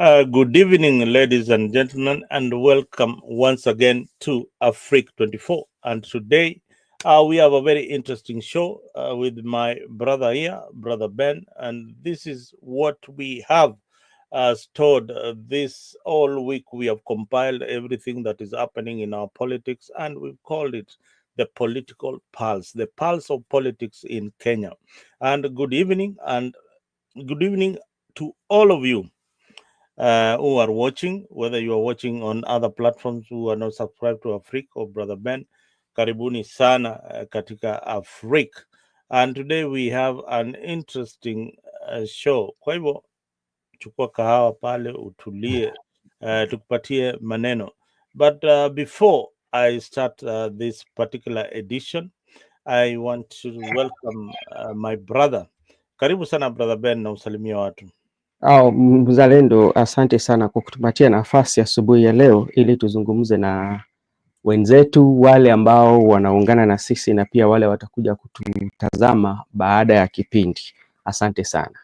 Good evening, ladies and gentlemen, and welcome once again to Afrique 24. And today we have a very interesting show with my brother here, Brother Ben, and this is what we have stored this all week. We have compiled everything that is happening in our politics, and we've called it the political pulse, the pulse of politics in Kenya. And good evening, to all of you who are watching, whether you are watching on other platforms who are not subscribed to Afrique or Brother Ben, karibuni sana katika Afrique. And today we have an interesting show. Kwa hivyo chukua kahawa pale utulie, tukupatie maneno. But before I start this particular edition, I want to welcome my brother. Karibu sana Brother Ben, na usalimia watu. Mzalendo, asante sana kwa kutupatia nafasi asubuhi ya leo ili tuzungumze na wenzetu wale ambao wanaungana na sisi na pia wale watakuja kututazama baada ya kipindi. Asante sana.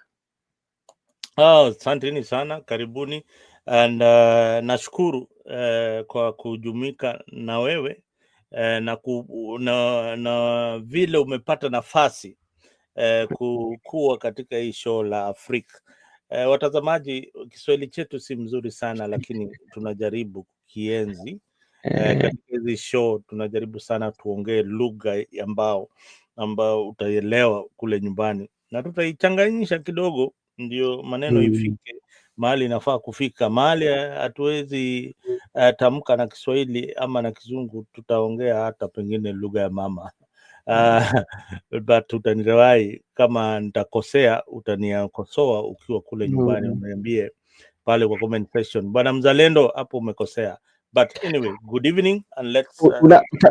Asanteni sana, karibuni, and nashukuru kwa kujumika na wewe na vile umepata nafasi kuwa katika hii show la Afrika. Watazamaji, Kiswahili chetu si mzuri sana, lakini tunajaribu kienzi katika hizi show, tunajaribu sana tuongee lugha ambao utaelewa kule nyumbani, na tutaichanganyisha kidogo ndio maneno ifike mahali inafaa kufika. Mahali hatuwezi tamka na Kiswahili ama na Kizungu, tutaongea hata pengine lugha ya mama. But utanirai kama nitakosea, utaniakosoa ukiwa kule nyumbani, uniambie pale kwa comment section, bwana Mzalendo, hapo umekosea. But anyway, good evening and let's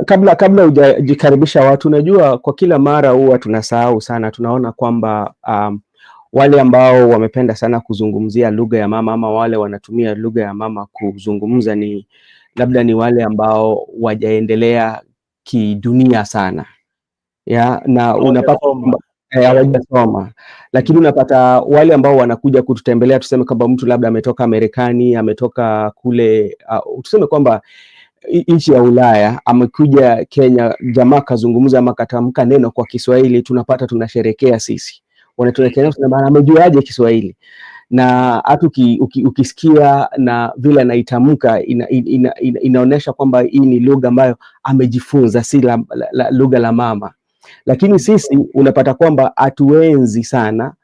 kabla hujajikaribisha watu, unajua kwa kila mara huwa tunasahau sana, tunaona kwamba wale ambao wamependa sana kuzungumzia lugha ya mama ama wale wanatumia lugha ya mama kuzungumza ni labda ni wale ambao wajaendelea kidunia sana. Na unapata hawajasoma, lakini unapata wale ambao wanakuja kututembelea, tuseme kwamba mtu labda ametoka Marekani, ametoka kule tuseme kwamba nchi ya Ulaya, amekuja Kenya, jamaa kazungumza ama katamka neno kwa Kiswahili, tunapata tunasherekea sisi. Wanatuelekea na maana amejuaje Kiswahili, na hata ukisikia na vile anaitamka inaonesha kwamba hii ni lugha ambayo amejifunza, si lugha la mama. Lakini sisi unapata kwamba hatuenzi sana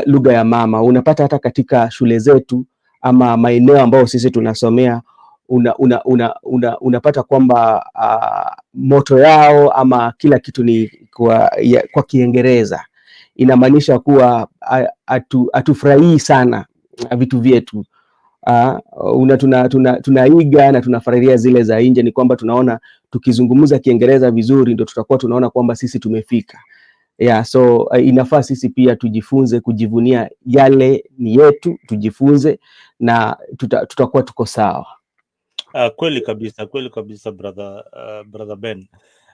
lugha ya mama. Unapata hata katika shule zetu ama maeneo ambayo sisi tunasomea, unapata kwamba moto yao ama kila kitu ni kwa Kiingereza. Inamaanisha kuwa hatufurahii sana vitu vyetu. Tunaiga na tunafurahia zile za nje. Ni kwamba tunaona tukizungumza Kiingereza vizuri ndio tutakuwa tunaona kwamba sisi tumefika. So inafaa sisi pia tujifunze kujivunia yale ni yetu, tujifunze na tutakuwa tuko sawa. Kweli kabisa brother Ben.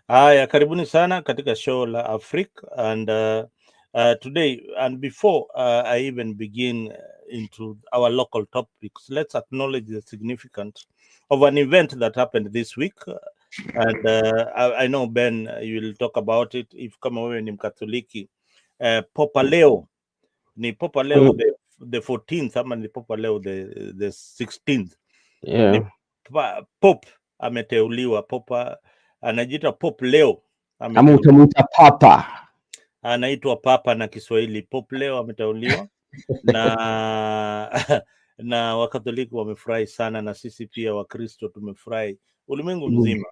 Haya, karibuni sana katika show la Afrika, and today, and before I even begin into our local topics, let's acknowledge the significance of an event that happened this week. And I know Ben, you will talk about it. If kama wewe ni Mkatoliki, Papa Leo the 14th ama ni Papa Leo the 16th. Pope ameteuliwa. Papa anajiita Pope Leo, ama utamuita Papa, anaitwa Papa na Kiswahili. Pope Leo ameteuliwa na Wakatoliki wamefurahi sana, na sisi pia Wakristo tumefurahi, ulimwengu mzima.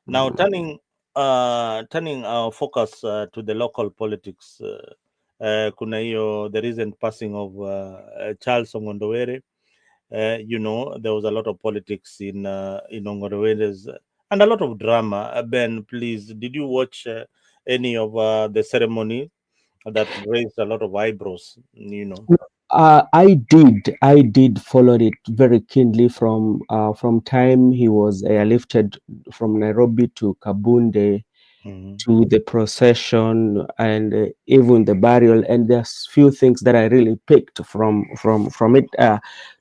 Now turning our focus to the local politics, kuna hiyo the recent passing of Charles Ong'ondo Were. There was a lot of politics in Ong'ondo Were's, and a lot of drama. Ben, please, did you watch any of the ceremony that raised a lot of eyebrows? I did follow it very keenly from time he was airlifted from Nairobi to Kabunde Mhm. to the procession and even the burial. And there's few things that I really picked from it.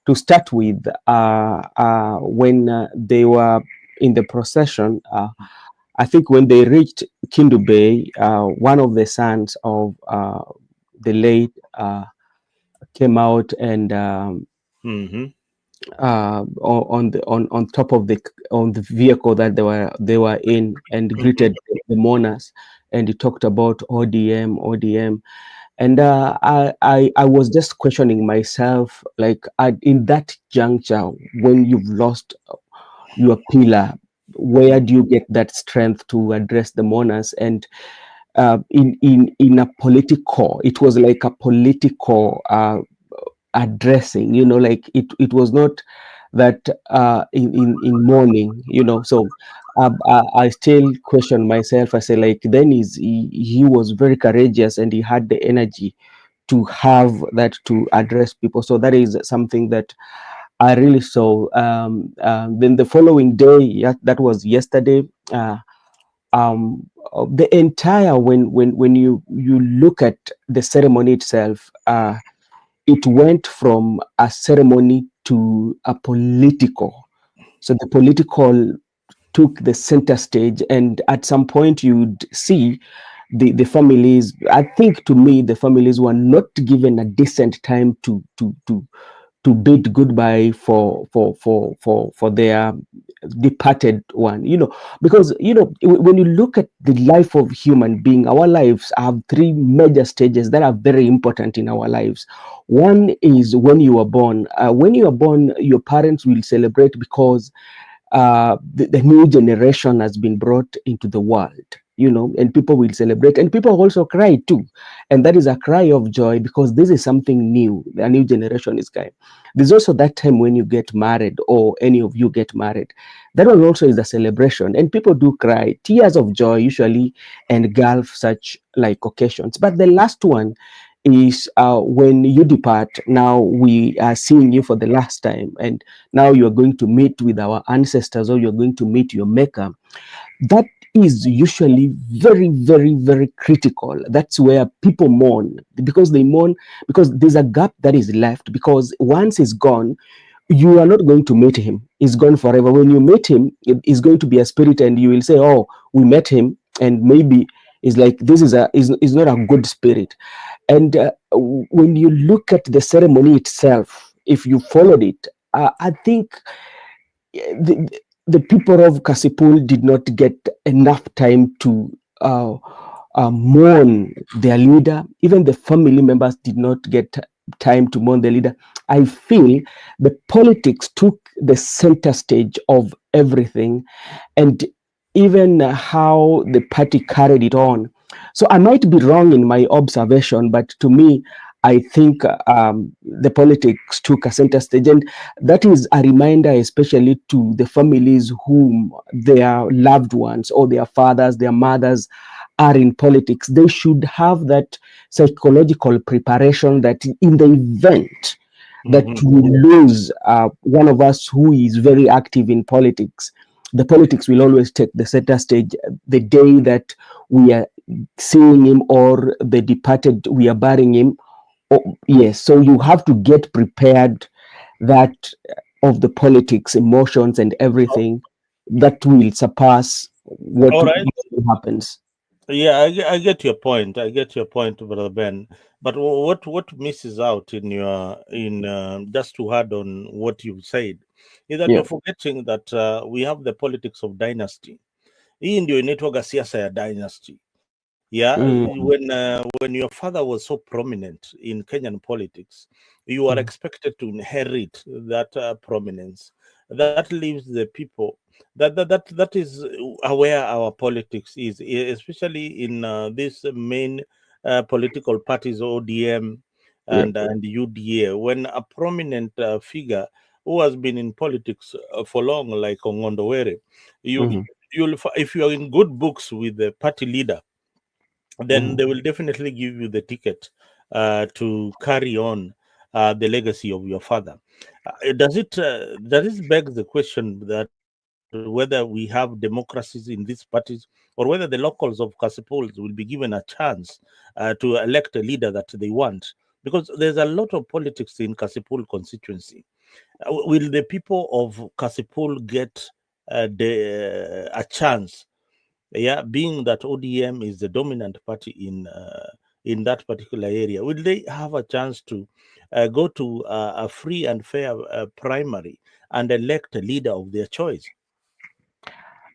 To start with, when they were in the procession, I think when they reached Kindu Bay, one of the sons of the late came out and Mhm. on top of the vehicle that they were in, and greeted the mourners, and he talked about ODM, and I was just questioning myself, like, in that juncture, when you've lost your pillar, where do you get that strength to address the mourners? And in a political, it was like a political addressing, like it was not that in mourning, so I still question myself. I say, like, then he was very courageous, and he had the energy to have that, to address people. So that is something that I really saw. Then the following day, yeah, that was yesterday. The entire, when you look at the ceremony itself, it went from a ceremony to a political. So the political took the center stage, and at some point you'd see the families. I think, to me, the families were not given a decent time to bid goodbye for their departed one, because when you look at the life of human being, our lives have three major stages that are very important in our lives. One is when you are born. When you are born, your parents will celebrate because the new generation has been brought into the world, and people will celebrate, and people also cry too. And that is a cry of joy, because this is something new. A new generation is coming. There's also that time when you get married, or any of you get married. That one also is a celebration, and people do cry tears of joy usually, engulf such like occasions. But the last one is when you depart. Now we are seeing you for the last time, and now you are going to meet with our ancestors, or you're going to meet your maker. That is usually very, very, very critical. That's where people mourn, because they mourn because there's a gap that is left, because once he's gone, you are not going to meet him. He's gone forever. When you meet him, it is going to be a spirit, and you will say, oh, we met him, and maybe it's like, this is not a good spirit. And when you look at the ceremony itself, if you followed it, I think the, the people of Kasipul did not get enough time to mourn their leader. Even the family members did not get time to mourn the leader. I feel the politics took the center stage of everything, and even how the party carried it on. So I might be wrong in my observation, but to me, I think the politics took a center stage, and that is a reminder, especially to the families whom their loved ones, or their fathers, their mothers, are in politics. They should have that psychological preparation, that in the event that Mhm. we lose one of us who is very active in politics, the politics will always take the center stage. The day that we are seeing him, or the departed, we are burying him. Oh, yes, so you have to get prepared, that of the politics, emotions, and everything that will surpass what All right. happens. Yeah, I get your point. I get your point, brother Ben. But what misses out in your in just to add on what you said is that Yeah. you're forgetting that we have the politics of dynasty. Hii ndio inaitwaga siasa ya dynasty. Yeah, Mm, when your father was so prominent in Kenyan politics, you are mm, expected to inherit that prominence. That leaves the people. That is where our politics is, especially in these main political parties, ODM yeah. and UDA. When a prominent figure who has been in politics for long, like Ong'ondo Were, you Mm-hmm. if you are in good books with the party leader, then Mm-hmm. they will definitely give you the ticket to carry on the legacy of your father. Does it beg the question that whether we have democracies in these parties or whether the locals of Kasipul will be given a chance to elect a leader that they want. Because there's a lot of politics in Kasipul constituency. Will the people of Kasipul get a chance? Yeah, being that ODM is the dominant party in that particular area, will they have a chance to go to a free and fair primary and elect a leader of their choice?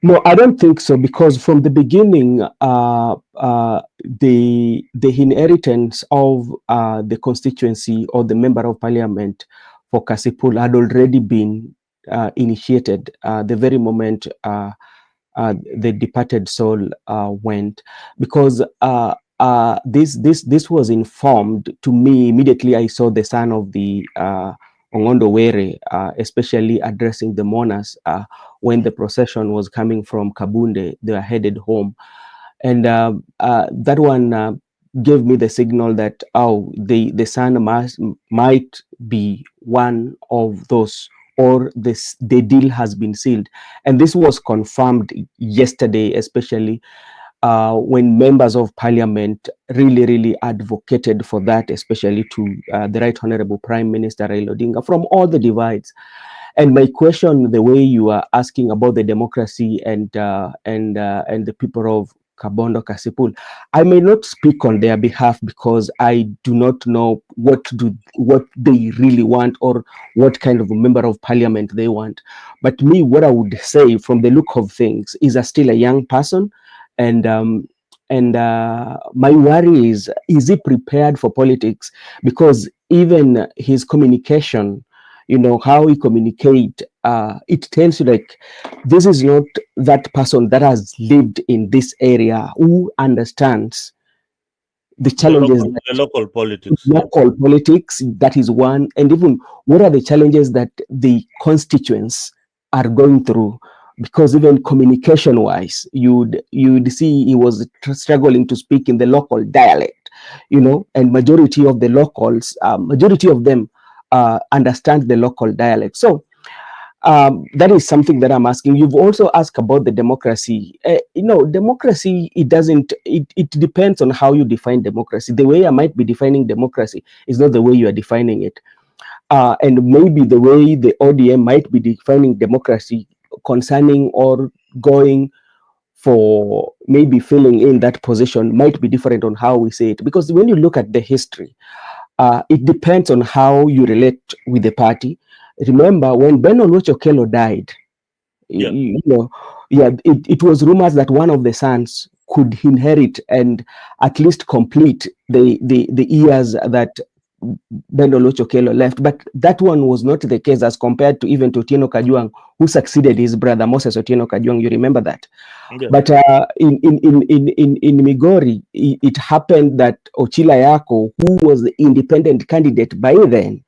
No, I don't think so, because from the beginning, the inheritance of the constituency or the member of parliament for Kasipul had already been initiated the very moment the departed soul went, because this was informed to me immediately. I saw the son of the Ong'ondo Were, especially addressing the mourners when the procession was coming from Kabunde. They were headed home, and that one gave me the signal that the son might be one of those, or the deal has been sealed. And this was confirmed yesterday, especially when members of parliament really advocated for that, especially to the Right Honorable Prime Minister Raila Odinga, from all the divides. And my question, the way you are asking about the democracy and the people of Kabondo Kasipul, I may not speak on their behalf because I do not know what they really want or what kind of a member of parliament they want. But me, what I would say from the look of things is still a young person, and my worry is he prepared for politics? Because even his communication, how he communicate, it tells you like this is not that person that has lived in this area, who understands the challenges The local politics. local politics. That is one. And even what are the challenges that the constituents are going through, because even communication wise, you'd see he was struggling to speak in the local dialect, and majority of the locals, majority of them understand the local dialect. So that is something that I'm asking. You've also asked about the democracy. Democracy, it depends on how you define democracy. The way I might be defining democracy is not the way you are defining it. And maybe the way the ODM might be defining democracy concerning or going for maybe filling in that position might be different on how we say it. Because when you look at the history, it depends on how you relate with the party. Remember, when Ben Oluoch died, Yeah. It was rumors that one of the sons could inherit and at least complete the years that Ben Oluoch left. But that one was not the case as compared to even to Otieno Kajwang, who succeeded his brother Moses Otieno Kajwang. You remember that? Yeah. But in Migori, it happened that Ochila Yako, who was the independent candidate by then,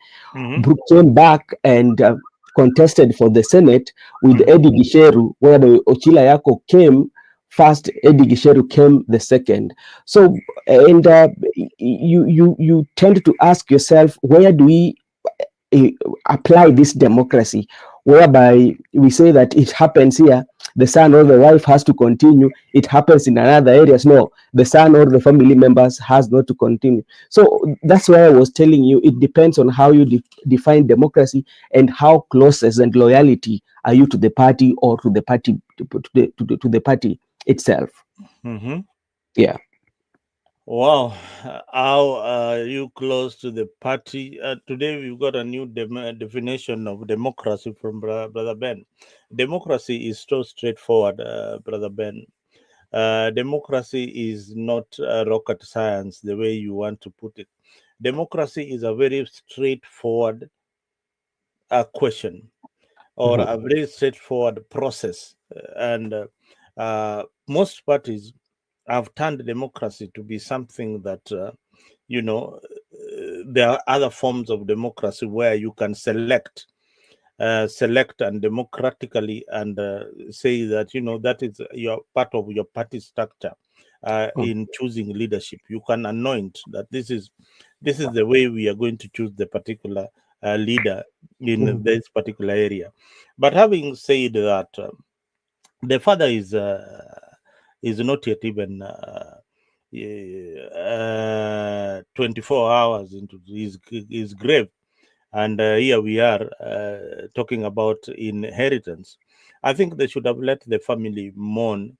came back and contested for the Senate with Eddie Gisheru, where the Ochila Yako came first, Eddie Gisheru came the second. So, and you tend to ask yourself, where do we apply this democracy, whereby we say that it happens here, the son or the wife has to continue, it happens in another areas, no, the son or the family members has not to continue. So that's why I was telling you, it depends on how you define democracy and how closest and loyalty are you to the party or to the party, to the party itself. Yeah. Wow, how are you close to the party? Today we've got a new definition of democracy from Brother Ben. Democracy is so straightforward, Brother Ben. Democracy is not rocket science the way you want to put it. Democracy is a very straightforward question, or a very straightforward process. And most parties have turned democracy to be something that, there are other forms of democracy where you can select and democratically and say that, that is your part of your party structure in choosing leadership. You can anoint that this is the way we are going to choose the particular leader in this particular area. But having said that, The father is not yet even 24 hours into his grave. And here we are talking about inheritance. I think they should have let the family mourn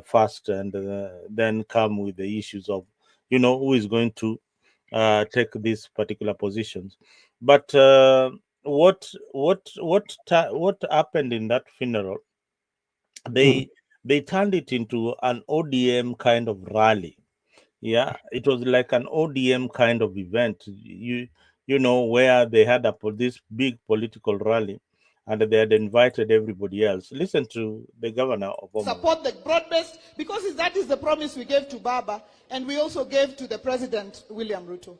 first, and then come with the issues of, who is going to take these particular positions. But what happened in that funeral? They turned it into an ODM kind of rally. Yeah, it was like an ODM kind of event. Where they had this big political rally, and they had invited everybody else. Listen to the governor of Oman. Support the broad-based, because that is the promise we gave to Baba, and we also gave to the President, William Ruto.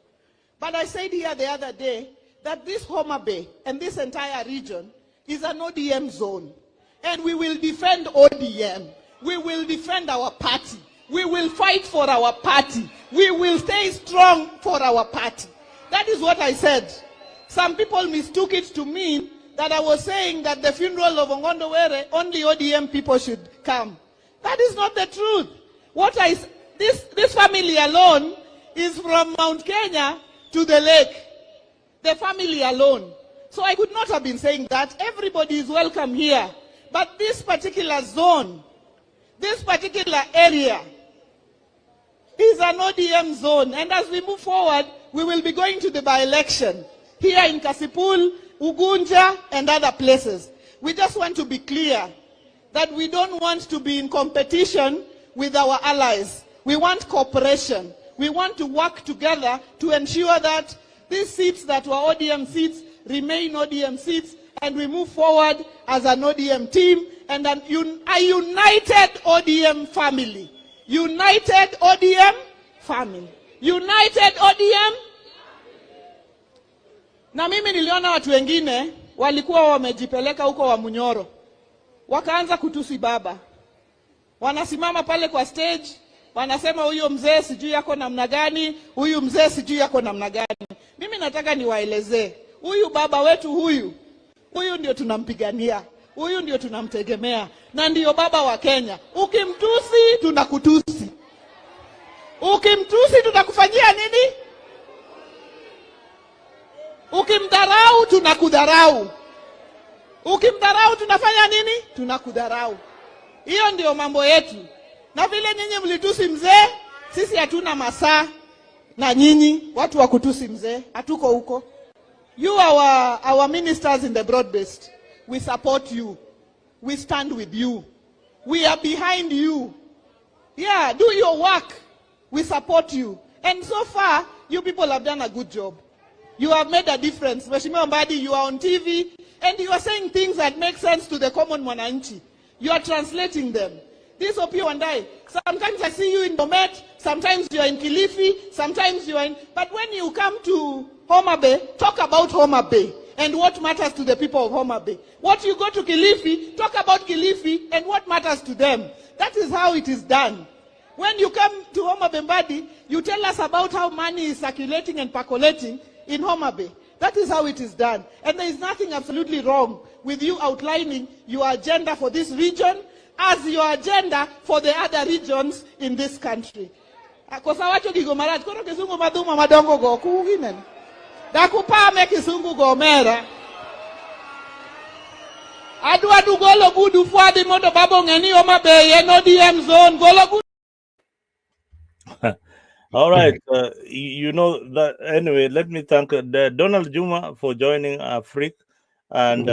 But I said here the other day that this Homa Bay and this entire region is an ODM zone. And we will defend ODM. We will defend our party. We will fight for our party. We will stay strong for our party. That is what I said. Some people mistook it to mean that I was saying that the funeral of Ong'ondo Were, only ODM people should come. That is not the truth. This family alone is from Mount Kenya to the lake. The family alone. So I could not have been saying that. Everybody is welcome here. But this particular zone, this particular area, is an ODM zone. And as we move forward, we will be going to the by-election here in Kasipul, Ugunja, and other places. We just want to be clear that we don't want to be in competition with our allies. We want cooperation. We want to work together to ensure that these seats that were ODM seats remain ODM seats, and we move forward as an ODM team and a united ODM family. United ODM family. United ODM. Na mimi niliona watu wengine walikuwa wamejipeleka huko wa Munyoro. Wakaanza kutusi baba. Wanasimama pale kwa stage, wanasema huyo mzee sijui yako namna gani, huyu mzee sijui yako namna gani. Mimi nataka niwaelezee, huyu baba wetu huyu ndio tunampigania. Huyu ndio tunamtegemea na ndio baba wa Kenya. Ukimtusi tunakutusi. Ukimtusi tunakufanyia nini? Ukimdharau tunakudharau. Ukimdharau tunafanya nini? Tunakudharau. Hiyo ndio mambo yetu. Na vile nyinyi mlitusi mzee, sisi hatuna masaa na nyinyi watu wa kutusi mzee, hatuko huko. You are our ministers in the broad-based. We support you. We stand with you. We are behind you. Yeah, do your work. We support you. And so far, you people have done a good job. You have made a difference. Mheshimiwa Mbadi, you are on TV, and you are saying things that make sense to the common mwananchi. You are translating them. This Opio and I, sometimes I see you in Bomet, sometimes you are in Kilifi, sometimes you are in... But when you come to Homa Bay, talk about Homa Bay and what matters to the people of Homa Bay. What you go to Kilifi, talk about Kilifi and what matters to them. That is how it is done. When you come to Homa Bay Mbadi, you tell us about how money is circulating and percolating in Homa Bay. That is how it is done. And there is nothing absolutely wrong with you outlining your agenda for this region as your agenda for the other regions in this country. Kosa wacho gigomaraj, koro kisungu maduma madongo go kuginen. Dakupame kisungu gomera. Adu golo gudu fuadi mondo babo ngeni Homa Bay no DM zone golo gudu. All right, that anyway. Let me thank Donald Juma for joining Afrique, and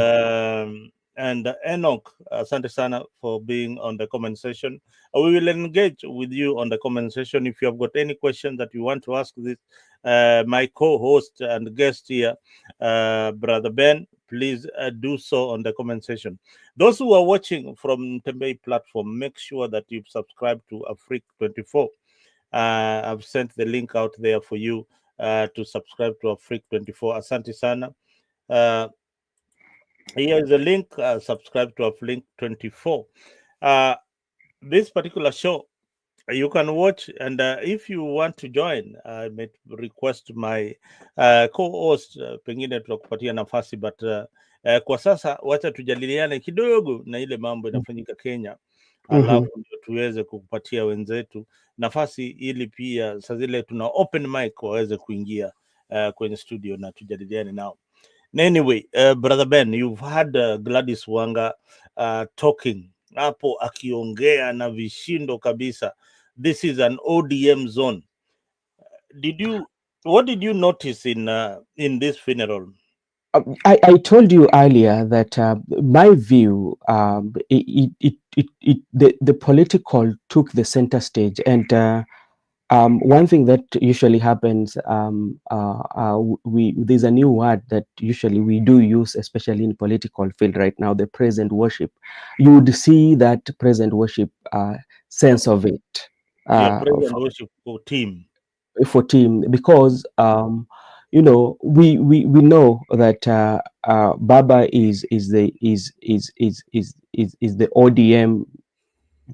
Enoch Asante Sana for being on the comment section. We will engage with you on the comment section if you have got any question that you want to ask this my co-host and guest here, Brother Ben. Please do so on the comment section. Those who are watching from Tembei platform, make sure that you subscribe to Afrique 24. I've sent the link out there for you to subscribe to Afrique 24. Asante Sana. Here is a link. Subscribe to Afrique 24. This particular show You can watch, and if you want to join, I may request my co-host, pengine tutakupatia nafasi, but kwa sasa wacha tujadiliane kidogo na ile mambo inafanyika Kenya, alafu ndio tuweze kukupatia wenzetu nafasi, ili pia saa zile tuna open mic waweze kuingia kwenye studio na tujadiliane nao. Anyway, Brother Ben, you've had Gladys Wanga talking hapo, akiongea na vishindo kabisa. This is an ODM zone. What did you notice in this funeral? I told you earlier that my view, the political took the center stage, and one thing that usually happens, there's a new word that usually we do use, especially in political field right now, the present worship. You would see that present worship sense of it. Present worship for team, because you know, we know that Baba is the ODM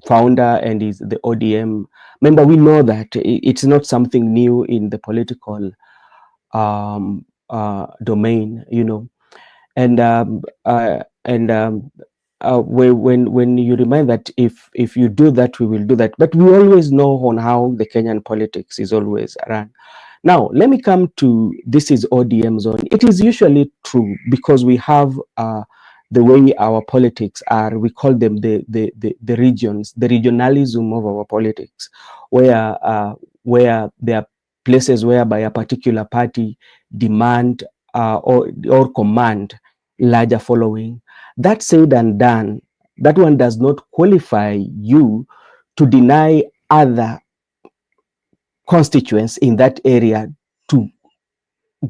founder and is the ODM member. We know that it's not something new in the political domain, you know, and when you remind that if you do that, we will do that, but we always know on how the Kenyan politics is always run. Now, let me come to this is ODM zone. It is usually true because we have the way our politics are. We call them the regions, the regionalism of our politics, where there are places whereby a particular party demand or command larger following. That said and done, that one does not qualify you to deny other constituents in that area to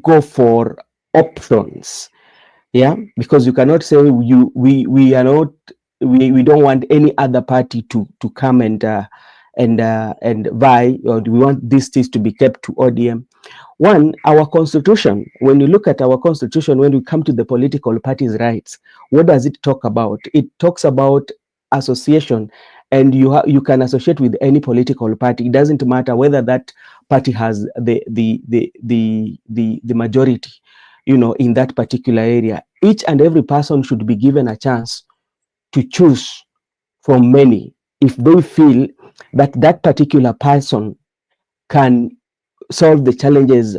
go for options. Yeah, because you cannot say we are not, we don't want any other party to come and vie, or do we want these things to be kept to ODM? One, our constitution, when you look at our constitution, when we come to the political parties' rights, what does it talk about? It talks about association, and you can associate with any political party. It doesn't matter whether that party has the majority, you know, in that particular area. Each and every person should be given a chance to choose from many if they feel that that particular person can solve the challenges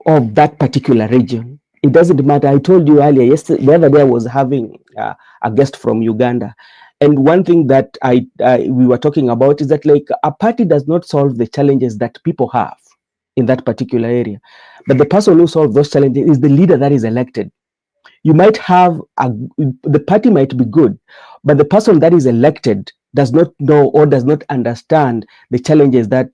of that particular region. It doesn't matter. I told you earlier, yesterday, the other day I was having a guest from Uganda, and one thing that we were talking about is that, like, a party does not solve the challenges that people have in that particular area, but the person who solves those challenges is the leader that is elected. You might have the party might be good, but the person that is elected does not know or does not understand the challenges that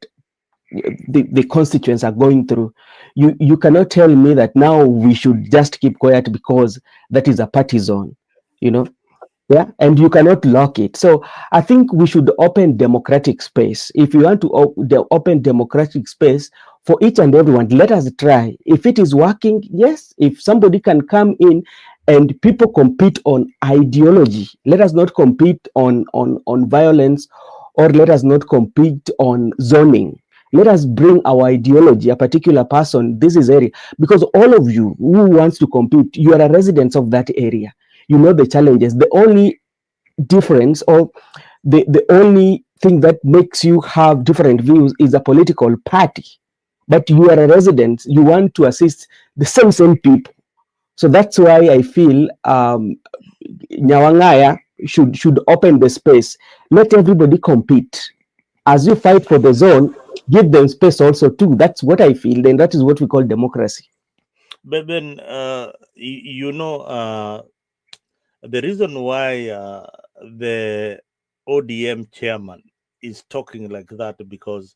the constituents are going through. You cannot tell me that now we should just keep quiet because that is a party zone, you know. Yeah, and you cannot lock it. So I think we should open democratic space. If you want to open democratic space for each and everyone, let us try. If it is working, yes. If somebody can come in and people compete on ideology, let us not compete on violence, or let us not compete on zoning. Let us bring our ideology, a particular person, this is area, because all of you who wants to compete, you are a residents of that area. You know the challenges. The only difference, or the only thing that makes you have different views, is a political party. But you are a resident, you want to assist the same people. So that's why I feel Nyawangaya should open the space. Let everybody compete. As you fight for the zone, give them space also too. That's what I feel, and that is what we call democracy. But then, you know, the reason why the ODM chairman is talking like that, because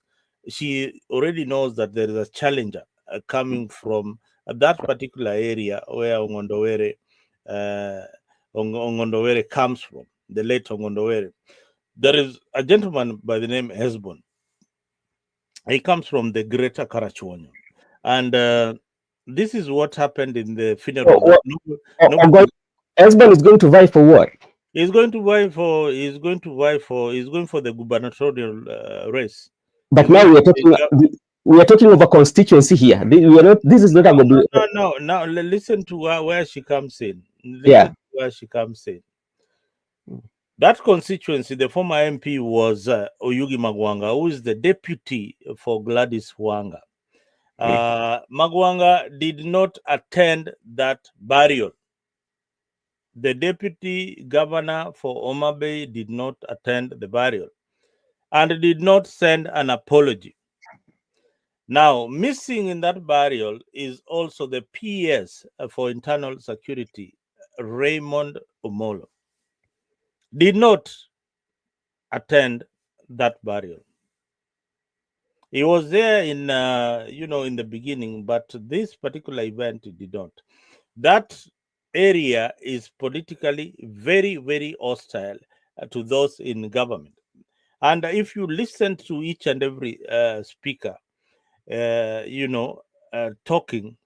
she already knows that there is a challenger coming from that particular area where Ong'ondo Were comes from, the late Ong'ondo Were. There is a gentleman by the name Hezbon. He comes from the greater Karachuonyo. And this is what happened in the funeral. Hezbon is going to vie for what? He's going to vie for. He's going to vie for. He's going for the gubernatorial race. But now we are talking of a constituency here. We are not. This is not a good. No. Now listen to where she comes in. Yeah. To where she comes in. That constituency, the former MP was Oyugi Magwanga, who is the deputy for Gladys Wanga. Magwanga did not attend that burial. The deputy governor for Homa Bay did not attend the burial and did not send an apology. Now, missing in that burial is also the PS for Internal Security, Raymond Omolo. Did not attend that burial. He was there in, in the beginning, but this particular event did not. That area is politically very, very hostile to those in government. And if you listen to each and every speaker, talking,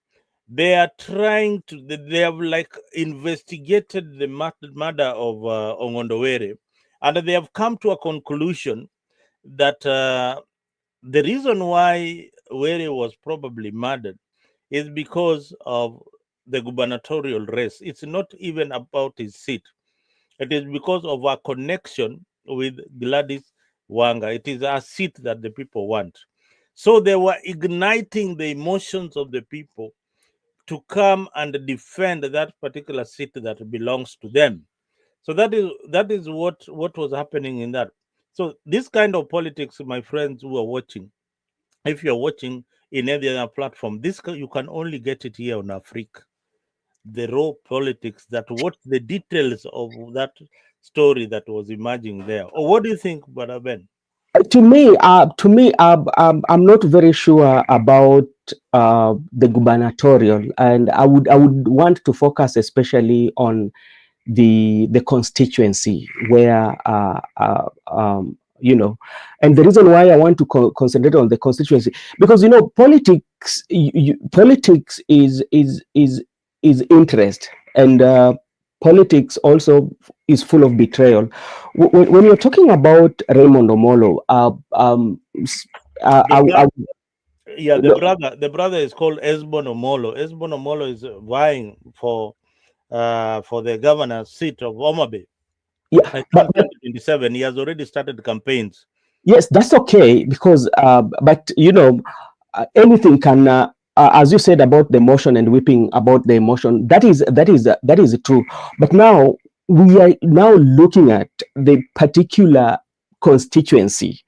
they are trying to, they have like investigated the murder of Ong'ondo Were, and they have come to a conclusion that the reason why Were was probably murdered is because of the gubernatorial race. It's not even about his seat. It is because of our connection with Gladys Wanga. It is a seat that the people want. So they were igniting the emotions of the people to come and defend that particular seat that belongs to them. So that is what was happening in that. So this kind of politics, my friends who are watching, if you're watching in any other platform, this you can only get it here on Africa. The raw politics, that what the details of that story that was emerging there. Or what do you think, Brother Ben? To me, I'm not very sure about the gubernatorial, and I would want to focus especially on the constituency where and the reason why I want to concentrate on the constituency, because politics politics is interest, and politics also is full of betrayal. When you're talking about Raymond Omolo, the brother is called Esbon Omolo. Esbon Omolo is vying for the governor's seat of Homa Bay. Yeah, but 2027, he has already started campaigns. Yes, that's okay, because but anything can, as you said about the emotion and weeping about the emotion, that is true. But now we are now looking at the particular constituency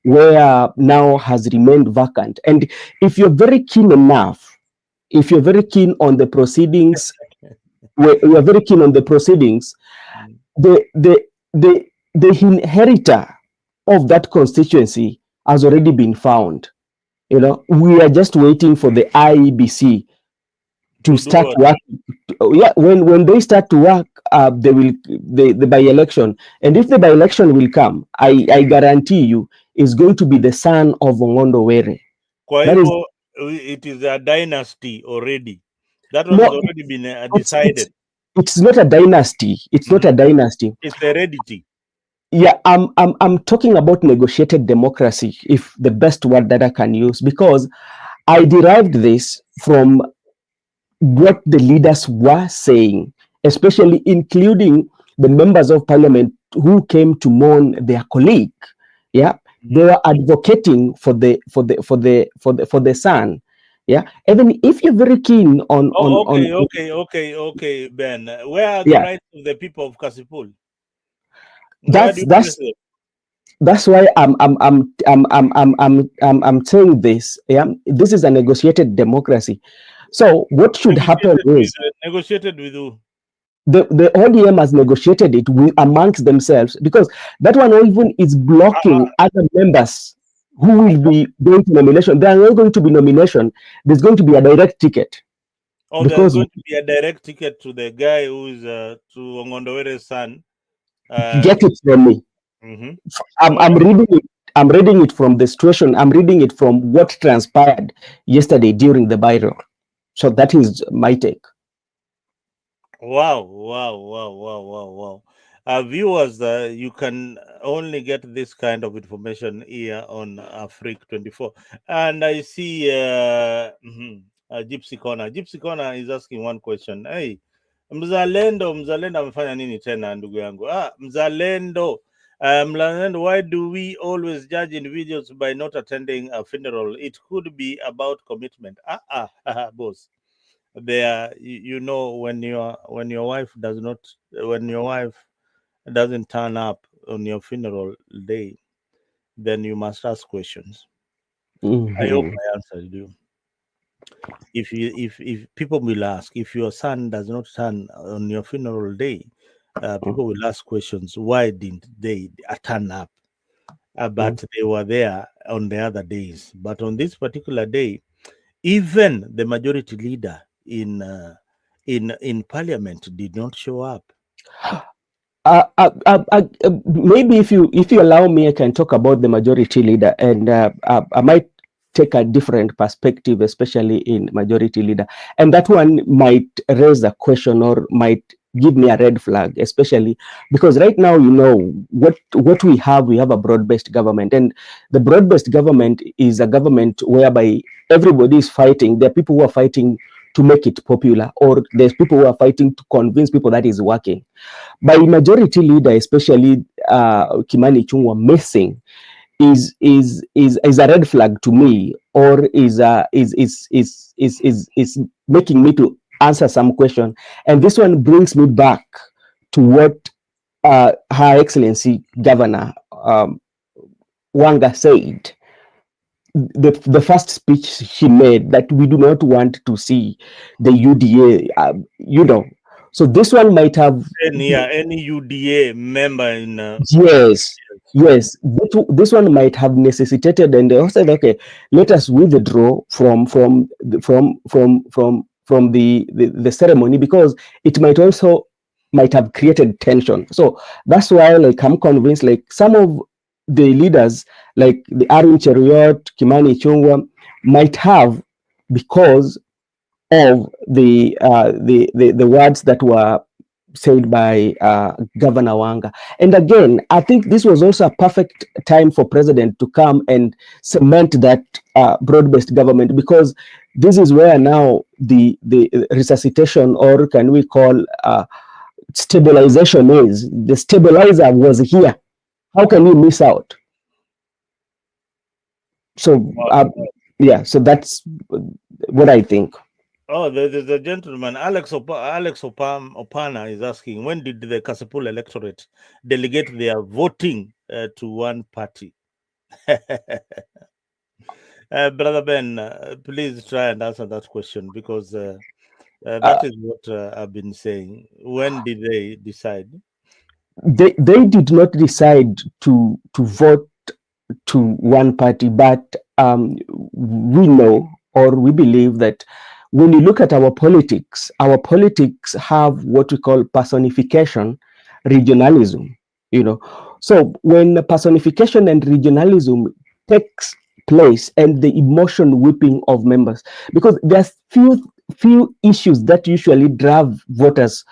where now has remained vacant. And if you're very keen enough, if you're very keen on the proceedings, we are very keen on the proceedings, the inheritor of that constituency has already been found. We are just waiting for the IEBC to start working. Yeah, when they start to work, they will the by-election, and if the by-election will come, I guarantee you, is going to be the son of Ong'ondo Were. It is a dynasty already. That one has already been decided. It's not a dynasty. It's not a dynasty. It's heredity. Yeah, I'm talking about negotiated democracy, if the best word that I can use, because I derived this from what the leaders were saying, especially including the members of parliament who came to mourn their colleague. Yeah, they were advocating for the son. Yeah, even if you're very keen on. Okay, Ben. Where are the rights of the people of Kasipul? That's why I'm saying this. Yeah, this is a negotiated democracy. So what should happen is negotiated with who? The ODM has negotiated it amongst themselves, because that one even is blocking other members who will be going to nomination. There are not going to be nomination. There's going to be a direct ticket. Oh, there's going to be a direct ticket to the guy who's to Ong'ondo Were's son. Get it from me. I'm reading it. I'm reading it from the situation. I'm reading it from what transpired yesterday during the burial. So that is my take. Wow. Viewers, you can only get this kind of information here on Afrique 24. And I see Gypsy Corner. Gypsy Corner is asking one question. Hey, Mzalendo amefanya nini tena ndugu yangu? Mzalendo. Mzalendo, why do we always judge individuals by not attending a funeral? It could be about commitment. Boss. There, you know, when your wife doesn't turn up on your funeral day, then you must ask questions. I hope I answered you. If people will ask, if your son does not turn on your funeral day, people will ask questions. Why didn't they turn up? But they were there on the other days. But on this particular day, even the majority leader in parliament did not show up. Maybe if you allow me, I can talk about the majority leader, and I might take a different perspective, especially in majority leader, and that one might raise a question or might give me a red flag, especially because right now, you know, what we have a broad-based government, and the broad-based government is a government whereby everybody is fighting. There are people who are fighting to make it popular, or there's people who are fighting to convince people that is working. By majority leader, especially Kimani Ichung'wah missing, is a red flag to me, or is making me to answer some question. And this one brings me back to what Her Excellency Governor Wanga said. The first speech he made, that we do not want to see the UDA, you know. So this one might have any UDA member in yes. This one might have necessitated, and they said, okay, let us withdraw from the ceremony, because it might have created tension. So that's why, like, I'm convinced, like, some of the leaders, like the Arun Cheruiyot, Kimani Ichung'wah, might have, because of the words that were said by Governor Wanga. And again, I think this was also a perfect time for President to come and cement that broad-based government, because this is where now the resuscitation, or can we call stabilization, is. The stabilizer was here. How can we miss out? So yeah, so that's what I think. Oh, there's a gentleman, Alex Opana is asking, when did the Kasipul electorate delegate their voting to one party? Brother Ben, please try and answer that question, because that is what I've been saying. When did they decide? They did not decide to vote to one party, but we know, or we believe, that when you look at our politics have what we call personification regionalism, you know. So when personification and regionalism takes place, and the emotion whipping of members, because there's few issues that usually drive voters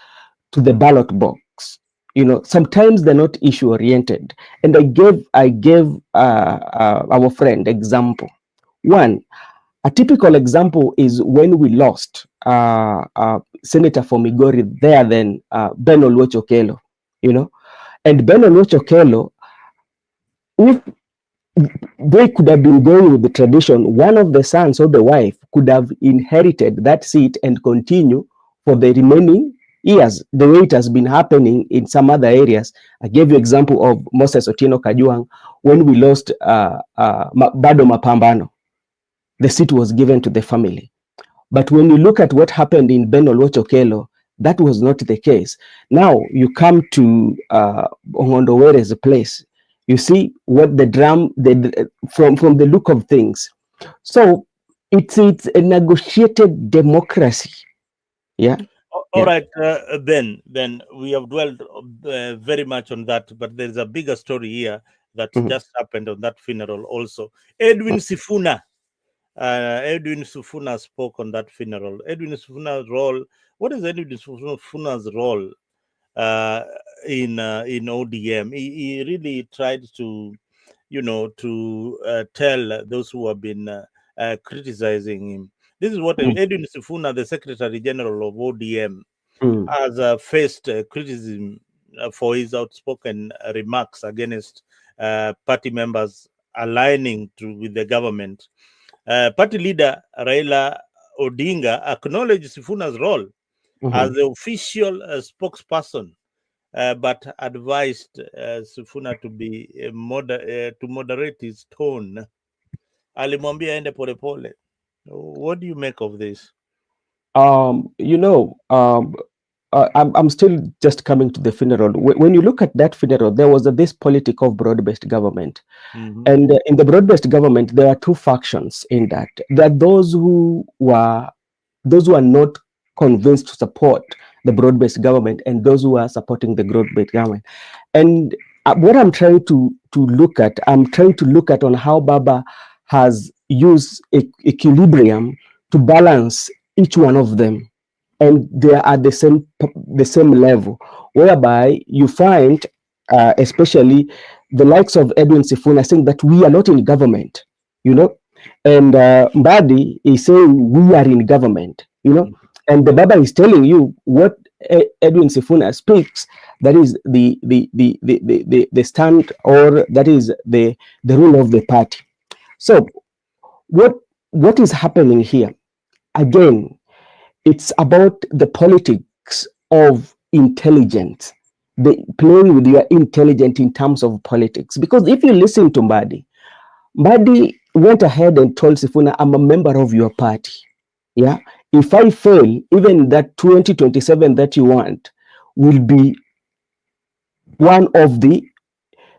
to the ballot box, you know. Sometimes they're not issue oriented, and I gave our friend example. One, a typical example is when we lost Senator for Migori there, then Ben Oluoch Okello, you know. And Ben Oluoch Okello, if they could have been going with the tradition, one of the sons or the wife could have inherited that seat and continue for the remaining years, the way it has been happening in some other areas. I gave you example of Moses Otieno Kajwang. When we lost Bado Mapambano, the seat was given to the family. But when you look at what happened in Ben Oluoch Okello, that was not the case. Now you come to Ong'ondo Were's place, you see what from the look of things. So it's a negotiated democracy. Yeah. All right, Ben, we have dwelled very much on that, but there's a bigger story here that just happened on that funeral also. Edwin Sifuna spoke on that funeral. Edwin Sifuna's role, what is Edwin Sifuna's role uh, in ODM. He really tried to, tell those who have been criticizing him. This is what Mm, Edwin Sifuna, the Secretary General of ODM, mm, has faced criticism for his outspoken remarks against party members aligning with the government. Party leader Raila Odinga acknowledged Sifuna's role as mhm. the official spokesperson, but advised Sifuna to moderate his tone. Alimwambia aende polepole. What do you make of this? You know, I'm still just coming to the funeral. When you look at that funeral, there was this politic of broad-based government. Mm-hmm. And in the broad-based government, there are two factions in that. There are those who are not convinced to support the broad-based government, and those who are supporting the broad-based government. And what I'm trying to look at on how Baba has used equilibrium to balance each one of them, and they are at the same level, whereby you find, especially the likes of Edwin Sifuna saying that we are not in government, you know, and Mbadi is saying we are in government, and the Baba is telling you what Edwin Sifuna speaks. That is the stand, or that is the rule of the party. So what is happening here again? It's about the politics of intelligence, the playing with your intelligence in terms of politics. Because if you listen to Mbadi went ahead and told Sifuna, I'm a member of your party. Yeah. If I fail, even that 2027 that you want will be one of the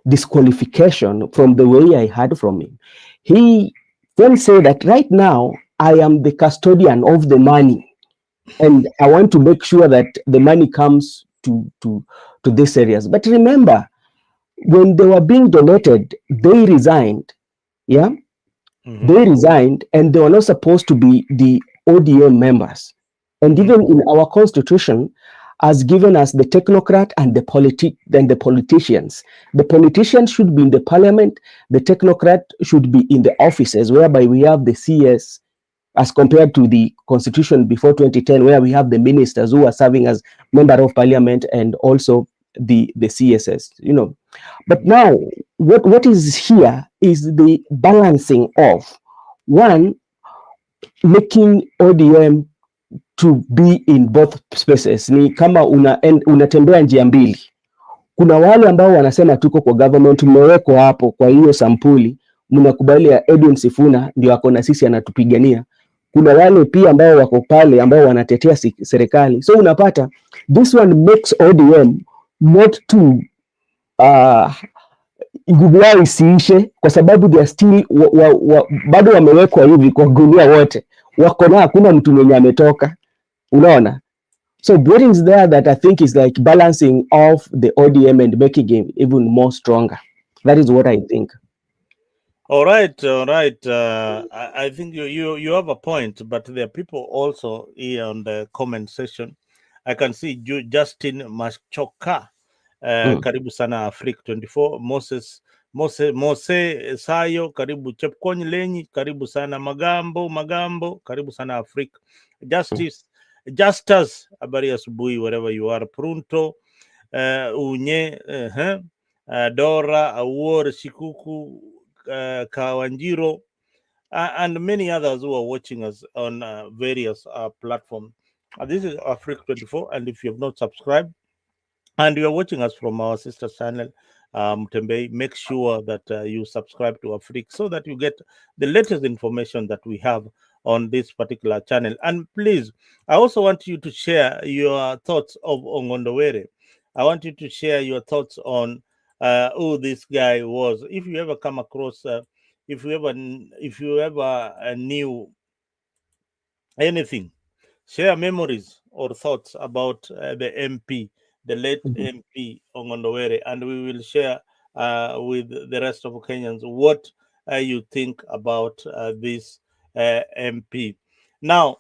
disqualification from the way I heard from him. He then said that right now I am the custodian of the money, and I want to make sure that the money comes to these areas. But remember, when they were being donated, they resigned. Yeah, Mm-hmm. they resigned, and they were not supposed to be the ODM members. And Mm-hmm. even in our constitution, has given us the technocrat and the politicians. The politicians should be in the parliament. The technocrat should be in the offices, whereby we have the CS, as compared to the constitution before 2010, where we have the ministers who are serving as member of parliament and also the CSS. But now what is here is the balancing of one, making ODM to be in both spaces. Ni kama unatembea njia mbili. Kuna wale ambao wanasema tuko kwa government, mmewekwa hapo kwa hiyo sampuli, mnakubali ya Edwin Sifuna ndio ako na sisi anatupigania. Kuna wale pia ambao wako pale ambao wanatetea serikali. So unapata this one makes ODM not to nguvu yao isiishe, kwa sababu they are still bado wamewekwa hivi kwa gunia, wote wako na hakuna mtu mwenye ametoka, unaona. So what is there that I think is like balancing off the ODM and making it even more stronger. That is what I think. All right, all right. I think you have a point, but there are people also here on the comment section. I can see Justin Machoka. Karibu sana Africa 24. Mose Sayo, karibu Chepkony Lenyi, karibu sana Magambo, karibu sana Africa. Justus, habari asubuhi wherever you are. Prunto, Unye, Dora, Awor, Shikuku, Kawanjiro, and many others who are watching us on various platforms. This is Africa 24, and if you have not subscribed and you are watching us from our sister channel, Mtembei, make sure that you subscribe to Africa so that you get the latest information that we have on this particular channel. And please, I also want you to share your thoughts of Ong'ondo Were. I want you to share your thoughts on who this guy was. If you ever come across, if you ever knew anything, share memories or thoughts about the MP, the late MP Ong'ondo Were, and we will share with the rest of Kenyans what you think about this MP. Now,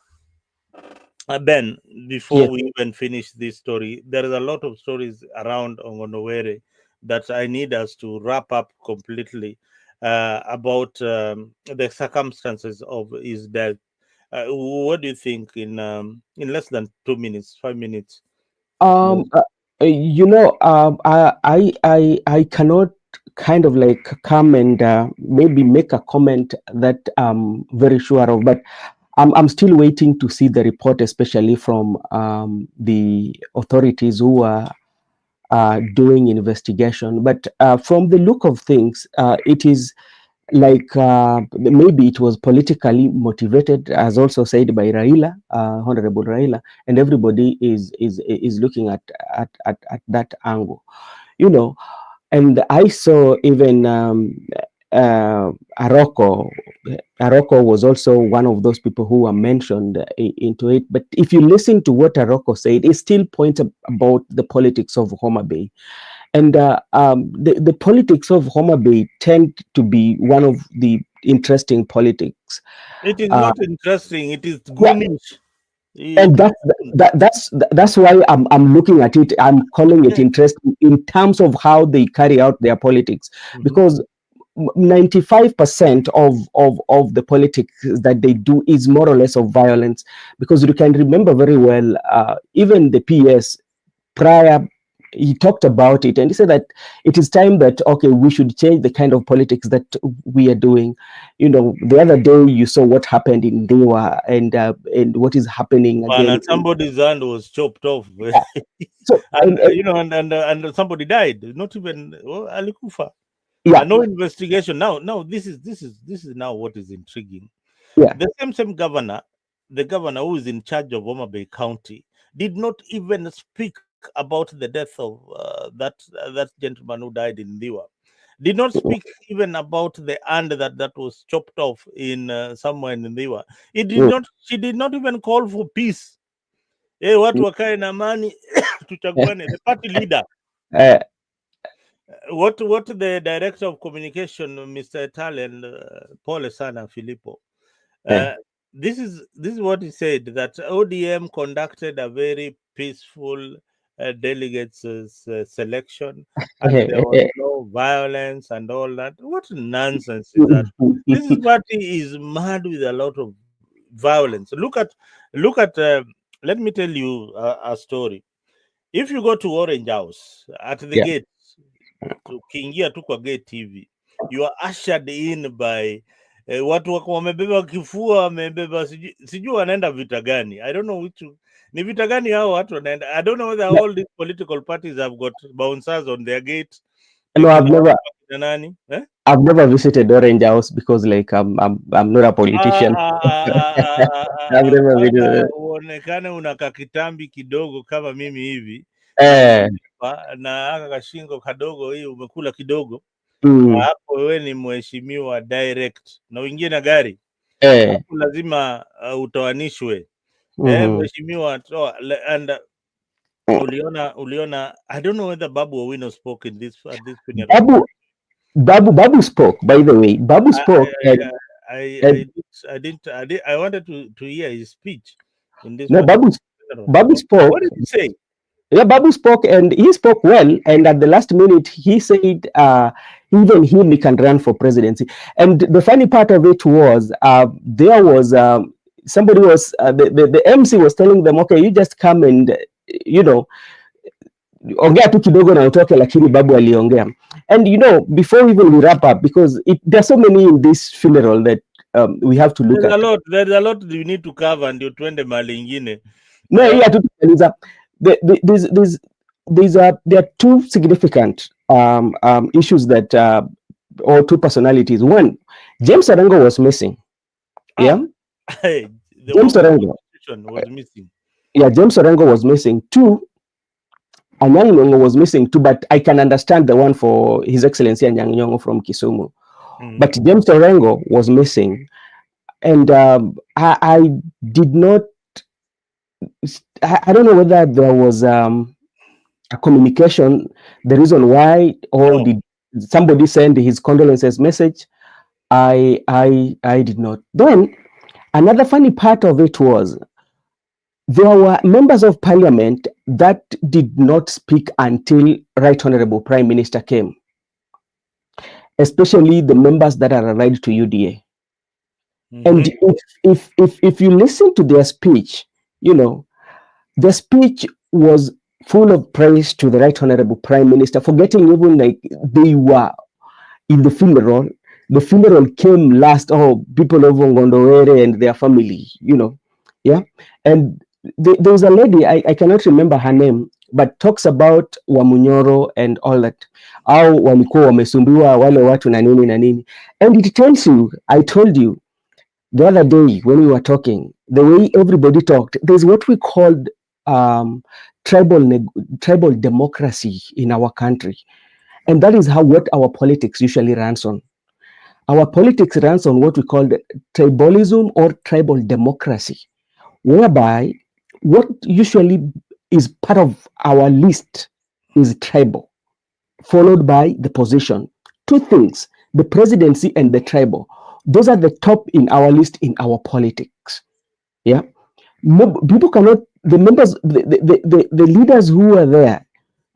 Ben, before Yes. we even finish this story, there is a lot of stories around Ong'ondo Were that I need us to wrap up completely about the circumstances of his death. What do you think in less than 2 minutes, 5 minutes? Um, uh, I cannot kind of like come and maybe make a comment that I'm very sure of, but I'm still waiting to see the report, especially from the authorities who are doing investigation. But from the look of things, it is like maybe it was politically motivated, as also said by Raila, Honorable Raila, and everybody is looking at that angle, you know. And I saw even Aroko. Aroko was also one of those people who were mentioned into it. But if you listen to what Aroko said, it still points about the politics of Homa Bay. And the politics of Homa Bay tend to be one of the interesting politics. It is Uh, not interesting. It is yeah, goonish. and It is, that's why I'm looking at it. I'm calling it yeah. interesting in terms of how they carry out their politics, Mhm. because 95% of the politics that they do is more or less of violence. Because you can remember very well, even the PS prior, he talked about it and he said that it is time that, okay, we should change the kind of politics that we are doing. The other day you saw what happened in Dewa, and what is happening again. And somebody's hand was chopped off. Yeah. So And and somebody died. Not even alikufa. yeah, No investigation. Now this is now what is intriguing. yeah. The same governor, the governor who is in charge of Homa Bay County, did not even speak about the death of that gentleman who died in Diwa. Did not speak even about the hand that was chopped off in somewhere in Diwa. It did Mm, not. She did not even call for peace. Hey, watu mm, wakae na amani tuchaguane. The party leader. uh, What the director of communication, Mr. Italian, Paul Sana Filippo, uh, uh, this is what he said, that ODM conducted a very peaceful delegates selection, and there was no violence and all that. What nonsense is that? This party is mad with a lot of violence. Look at. Let me tell you a story. If you go to Orange House at the yeah. gate, ukiingia tu kwa gate hivi, you are ushered in by watu wako wamebeba kifua, wamebeba sijui wanaenda vita gani. I don't know ni vita gani hao watu wanaenda. I don't know whether No, all these political parties have got bouncers on their gate. no, Kuna watu wakina nani I've never visited Orange House because like I'm not a politician. I've never mpaka visited. uonekane unaka kitambi kidogo kama mimi hivi na Eh, na aka kashingo kadogo, hii umekula kidogo, mm, hapo wewe ni mheshimiwa direct, na uingie na gari eh, hapo, lazima utoanishwe. mhm. Mheshimiwa toa. And uliona, I don't know whether Babu Owino spoke in this at this funeral. Babu spoke. By the way, Babu I spoke, and I wanted to hear his speech in this no, particular funeral. Babu What spoke. did he say? Yeah, Babu spoke, and he spoke well. And at the last minute, he said, even he can run for presidency. And the funny part of it was, there was somebody was the MC was telling them, okay, you just come and ongea tu kidogo na utoke, lakini Babu aliongea. And before even we wrap up, because there's so many in this funeral that we have to look at. There's a lot we need to cover ndio tuende mahali ingine. No, yeah, there are two significant issues that or two personalities. One, James Orengo was missing. Yeah, James Orengo was missing. Yeah, James Orengo was missing. Two, Anyang' Nyong'o was missing too, but I can understand the one for His Excellency Anyang' Nyong'o from Kisumu. But James Orengo was missing, and I did not. I don't know whether there was a communication, the reason why, or did somebody send his condolences message. I did not. Then another funny part of it was, there were members of parliament that did not speak until Right Honorable Prime Minister came, especially the members that are allied to UDA. And if you listen to their speech, you know, the speech was full of praise to the Right Honorable Prime Minister, forgetting even like they were in the funeral. The funeral came last. Oh, people of Ong'ondo Were and their family, you know, yeah. And there was a lady, I cannot remember her name, but talks about Wamunyoro and all that. Au walikuwa wamesumbiwa wale watu na nini na nini. And it tells you, I told you the other day when we were talking, the way everybody talked, there's what we called tribal democracy in our country. And that is what our politics usually runs on. Our politics runs on what we call tribalism or tribal democracy, whereby what usually is part of our list is tribal, followed by the position. Two things, the presidency and the tribal. Those are the top in our list in our politics. Yeah. People cannot, the members, the leaders who are there,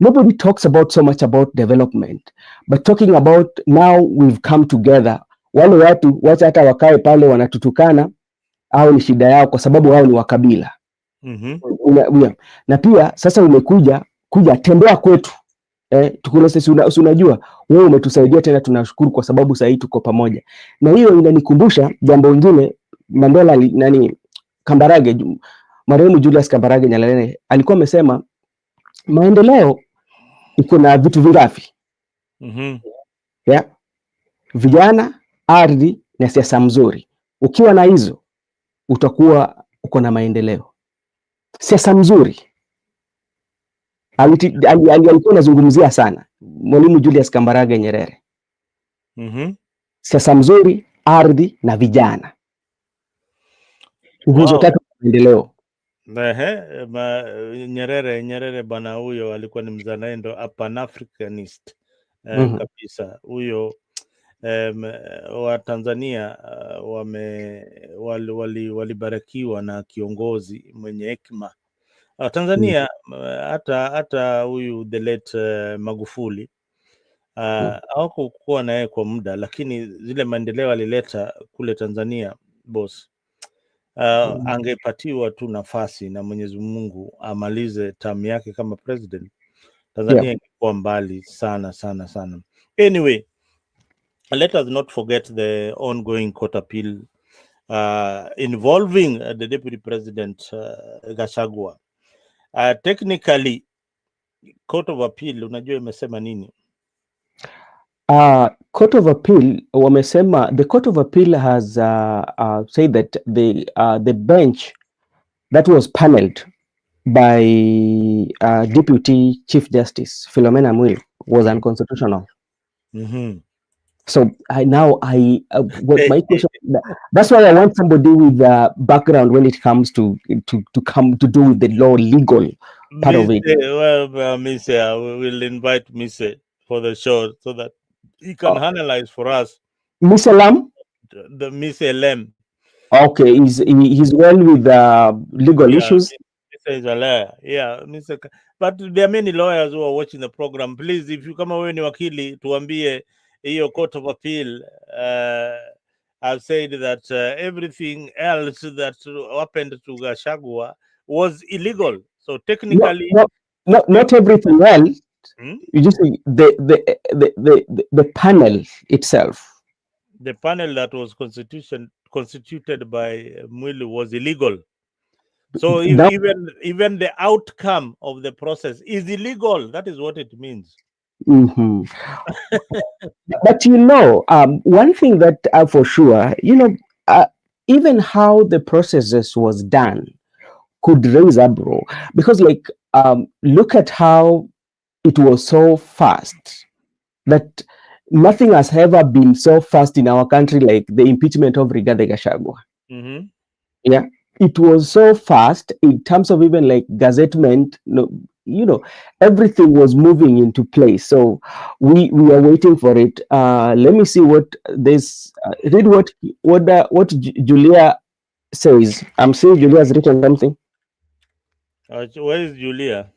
nobody talks about so much about development, but talking about now we've come together. Wale watu wacha hata wakae pale wanatutukana au ni shida yao kwa sababu wao ni wakabila. Na pia sasa umekuja tembea kwetu. Tukule sisi unajua wewe umetusaidia tena, tunashukuru kwa sababu sasa tuko pamoja. Na hiyo inanikumbusha jambo lingine. Mandela Kambarage, marehemu Julius Kambarage Nyerere alikuwa amesema maendeleo iko na vitu vingapi? Yeah. Vijana, ardhi na siasa mzuri. Ukiwa na hizo utakuwa uko na maendeleo. Siasa mzuri alikuwa anazungumzia sana Mwalimu Julius Kambarage Nyerere. Siasa mzuri, ardhi na vijana. Nguzo tatu maendeleo. Nyerere bwana huyo alikuwa ni mzalendo, a Pan-Africanist kabisa. Huyo wa Tanzania walibarikiwa na kiongozi mwenye hekima. Tanzania hata huyu the late Magufuli hawakuwa naye kwa muda, lakini zile maendeleo alileta kule Tanzania boss, angepatiwa tu nafasi na Mwenyezi Mungu amalize term yake kama president, Tanzania ingekuwa mbali sana sana sana. Anyway, let us not forget the ongoing court appeal involving the deputy president Gachagua. Technically, court of appeal unajua imesema nini? Court of appeal wamesema, the court of appeal has said that the bench that was paneled by Deputy Chief Justice Philomena Mwilu was unconstitutional. So what my question, that's why I want somebody with a background when it comes to come to do with the law, legal part of it. Well, Miss, we will invite Miss for the show so that he can analyze for us. Miss Lam? The Miss Lem. Okay, he's well with legal issues. Is a lawyer. Yeah, Mr. But there are many lawyers who are watching the program. Please, if you kama wewe ni wakili, tuambie hiyo court of appeal. I've said that everything else that happened to Gachagua was illegal. So technically, not everything else. You just say the panel itself. The panel that was constituted by Mwilu was illegal. So even the outcome of the process is illegal. That is what it means. But one thing that for sure, even how the processes was done could raise uproar, because look at how it was so fast, that nothing has ever been so fast in our country like the impeachment of Rigathi Gachagua. Yeah. It was so fast in terms of even gazettement, everything was moving into place. So we are waiting for it. Let me see what this. Read what Julia says. I'm seeing Julia has written something. Where is Julia?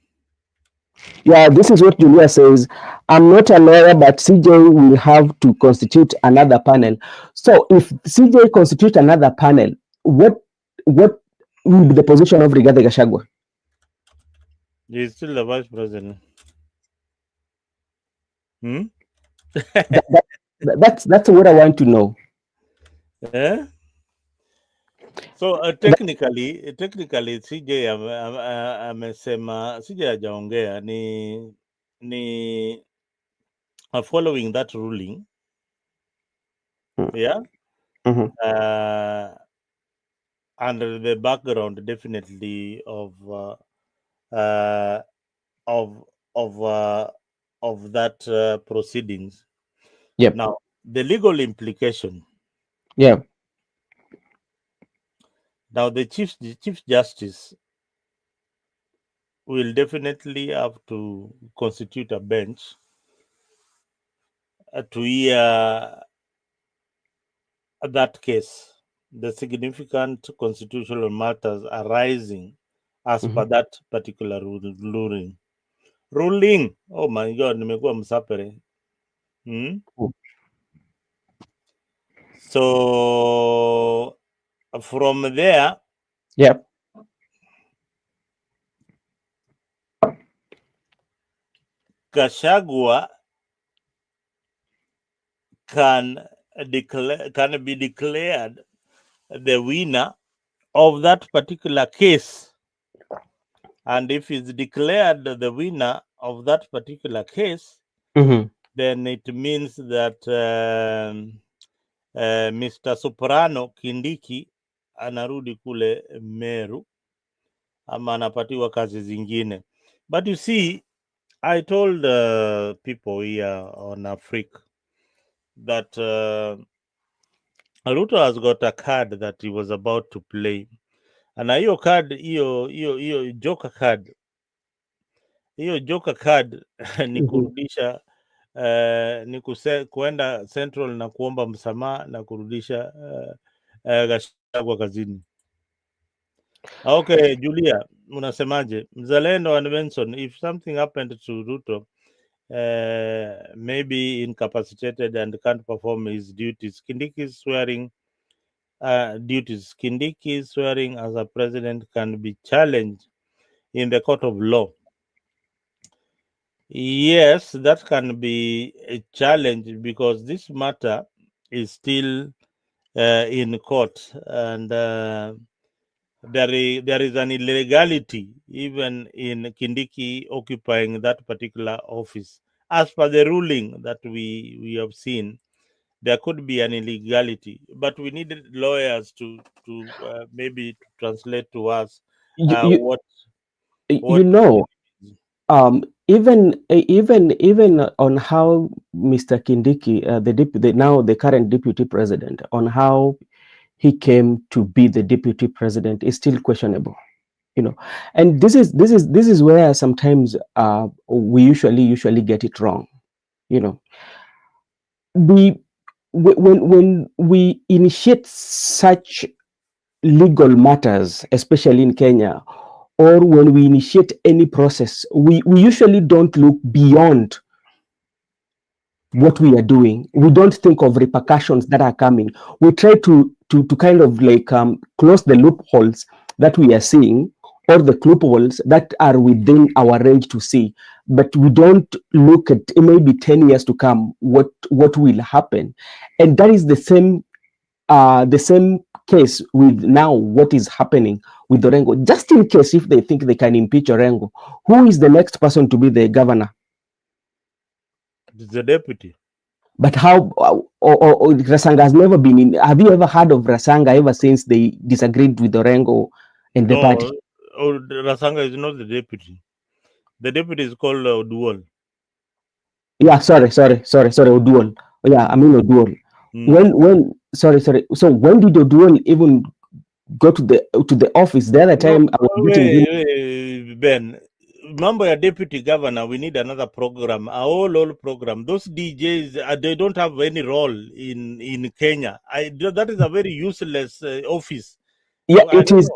Yeah, this is what Julia says. I'm not a lawyer, but CJ will have to constitute another panel. So if CJ constitute another panel, what will be the position of Rigathi Gachagua? He's still the vice president. Hmm? That's what I want to know. Eh? So technically CJ amesema, CJ hajaongea, ni following that ruling. Yeah. Under the background definitely of that proceedings. Yep. Now the legal implication. Yeah. Now the chief justice will definitely have to constitute a bench to hear that case, the significant constitutional matters arising as per that particular ruling. Oh my God, nimekuwa msapere. So from there, yep, Gachagua can be declared the winner of that particular case. And if he's declared the winner of that particular case, then it means that Mr. Soprano Kindiki anarudi kule Meru ama anapatiwa kazi zingine. But you see, I told people here on Africa that Ruto has got a card that he was about to play. Na hiyo card, hiyo joker card, ni kurudisha ni kuenda Central na kuomba msamaha na kurudisha Gachagua kazini. Okay, Julia, unasemaje? Mzalendo and Benson, if something happened to Ruto, maybe incapacitated and can't perform his duties, Kindiki's swearing as a president can be challenged in the court of law. Yes, that can be a challenge because this matter is still in court, and there is an illegality even in Kindiki occupying that particular office. As per the ruling that we have seen, there could be an illegality, but we needed lawyers to maybe translate to us what even on how Mr. Kindiki, the current deputy president, on how he came to be the deputy president is still questionable, and this is where sometimes we usually get it wrong. When we initiate such legal matters, especially in Kenya, or when we initiate any process, we usually don't look beyond what we are doing. We don't think of repercussions that are coming. We try to kind of like close the loopholes that we are seeing, or the loopholes that are within our range to see, but we don't look at maybe 10 years to come what will happen. And that is the same case with now what is happening with Orengo. Just in case if they think they can impeach Orengo, who is the next person to be the governor? The deputy. But how Rasanga has never been in. Have you ever heard of Rasanga ever since they disagreed with Orengo and the party? Rasanga is not the deputy. The deputy is called Oduol. Yeah, sorry, Oduol. Yeah, I mean Oduol. When sorry. So when did Oduol even go to the office? The other time I was meeting Ben. Mambo ya deputy governor, we need another program, a whole program. Those DJs, they don't have any role in Kenya. That is a very useless office. Yeah, it is.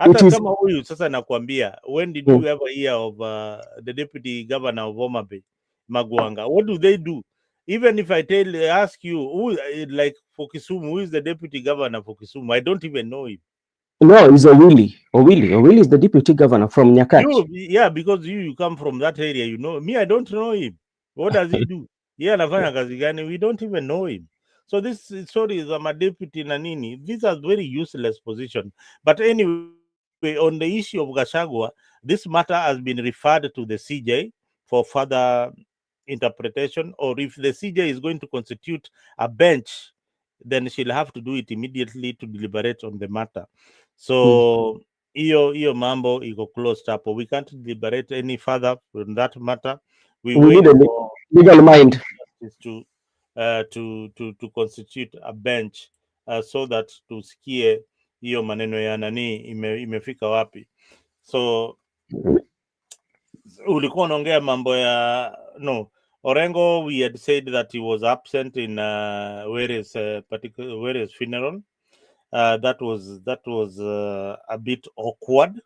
Hata kama huyu sasa nakwambia, when did you ever hear of the deputy governor of Homa Bay, Magwanga? What do they do? Even if I ask you, who, like for Kisumu, who is the deputy governor for Kisumu? I don't even know him. No, it's Owili. Owili is the deputy governor from Nyakach. Yeah, because you come from that area, you know. Me, I don't know him. What does he do? Yeah, anafanya kazi gani? We don't even know him. So this story is a deputy nanini. These are very useless positions. But anyway, on the issue of Gachagua, this matter has been referred to the CJ for further interpretation, or if the CJ is going to constitute a bench, then she'll have to do it immediately to deliberate on the matter. So hiyo mambo iko closed up. We can't deliberate any further on that matter. We wait need a for legal mind to constitute a bench so that tusikie hiyo maneno ya nani imefika wapi. So ulikuwa unaongea mambo ya Orengo. We had said that he was absent in Were's funeral. That was a bit awkward.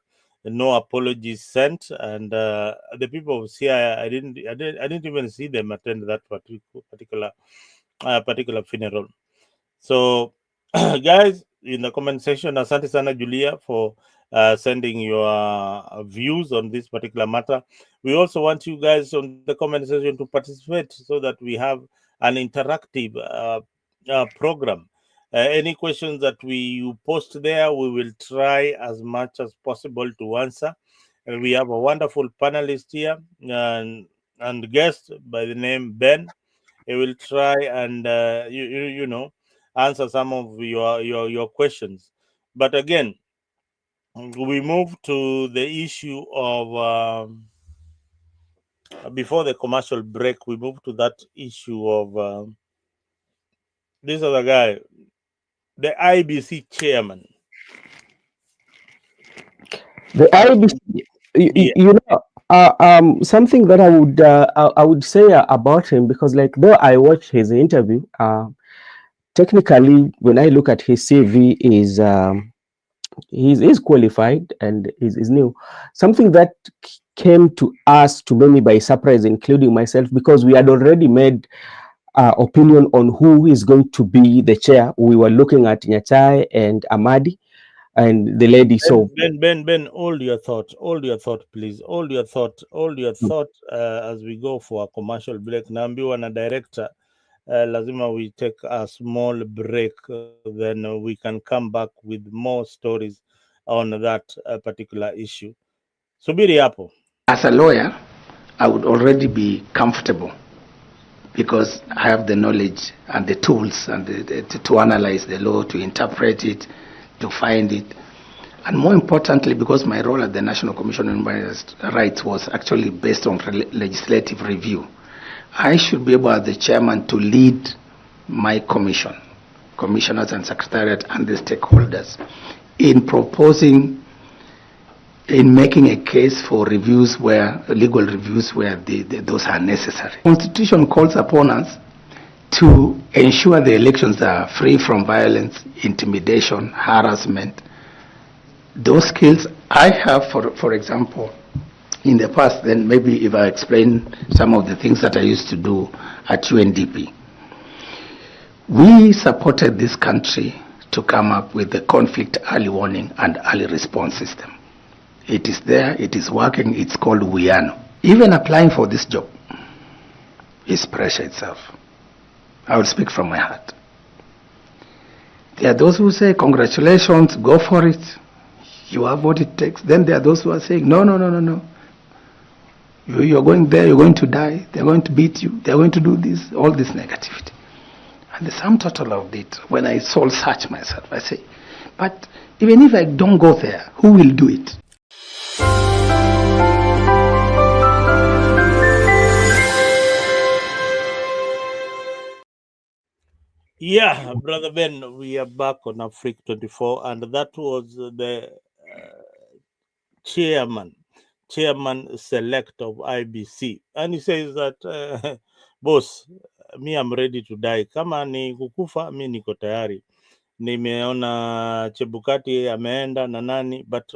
No apologies sent, and the people of Sia, I didn't even see them attend that particular funeral. So, guys, in the comment section, asante sana Julia for sending your views on this particular matter. We also want you guys on the comment section to participate so that we have an interactive program. Any questions that you post there, we will try as much as possible to answer. And we have a wonderful panelist here and guest by the name Ben. He will try and you know, answer some of your questions. But again, we move to the issue of before the commercial break. We move to that issue of this other guy, the IBC chairman. The IBC, you know, something that I would say about him, because like though I watched his interview, technically when I look at his CV, he's qualified and is new. Something that came to us, to many, by surprise, including myself, because we had already made opinion on who is going to be the chair. We were looking at Nyachae and Amadi and the lady. So Ben, hold your thought, please. Hold your thought as we go for a commercial break. Naambiwa na director, lazima we take a small break, then we can come back with more stories on that particular issue. Subiri hapo. As a lawyer, I would already be comfortable because I have the knowledge and the tools and to analyze the law, to interpret it, to find it. And more importantly, because my role at the National Commission on Human Rights was actually based on legislative review, I should be able, as the chairman, to lead my commission, commissioners and secretariat and the stakeholders, in proposing, in making a case for reviews where, legal reviews where those are necessary. The Constitution calls upon us to ensure the elections are free from violence, intimidation, harassment. Those skills I have, for example, in the past, then maybe if I explain some of the things that I used to do at UNDP. We supported this country to come up with the conflict early warning and early response system. It is there, it is working, it's called WIANO. Even applying for this job is pressure itself. I will speak from my heart. There are those who say, congratulations, go for it, you have what it takes. Then there are those who are saying, no. You're going there, you're going to die, they're going to beat you, they're going to do this, all this negativity. And the sum total of it, when I soul search myself, I say, but even if I don't go there, who will do it? Yeah, Brother Ben, we are back on Africa 24, and that was the chairman select of IBC, and he says that boss, me I'm ready to die, kama ni kukufa mi niko tayari. nimeona Chebukati ameenda na nani, but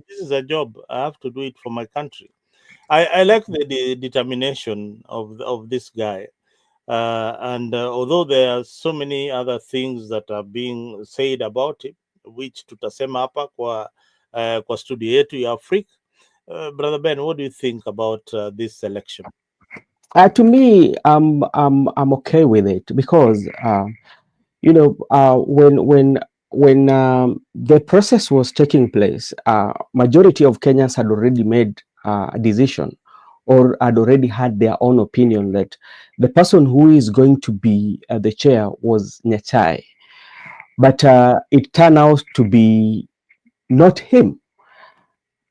this is a job. I have to do it for my country. I like the determination of this guy. And although there are so many other things that are being said about it, which tutasema hapa kwa studio yetu ya Afrika. Brother Ben, what do you think about this election? To me, I'm okay with it because when the process was taking place, majority of Kenyans had already made a decision or had already had their own opinion that the person who is going to be the chair was Nyachai. But it turned out to be not him.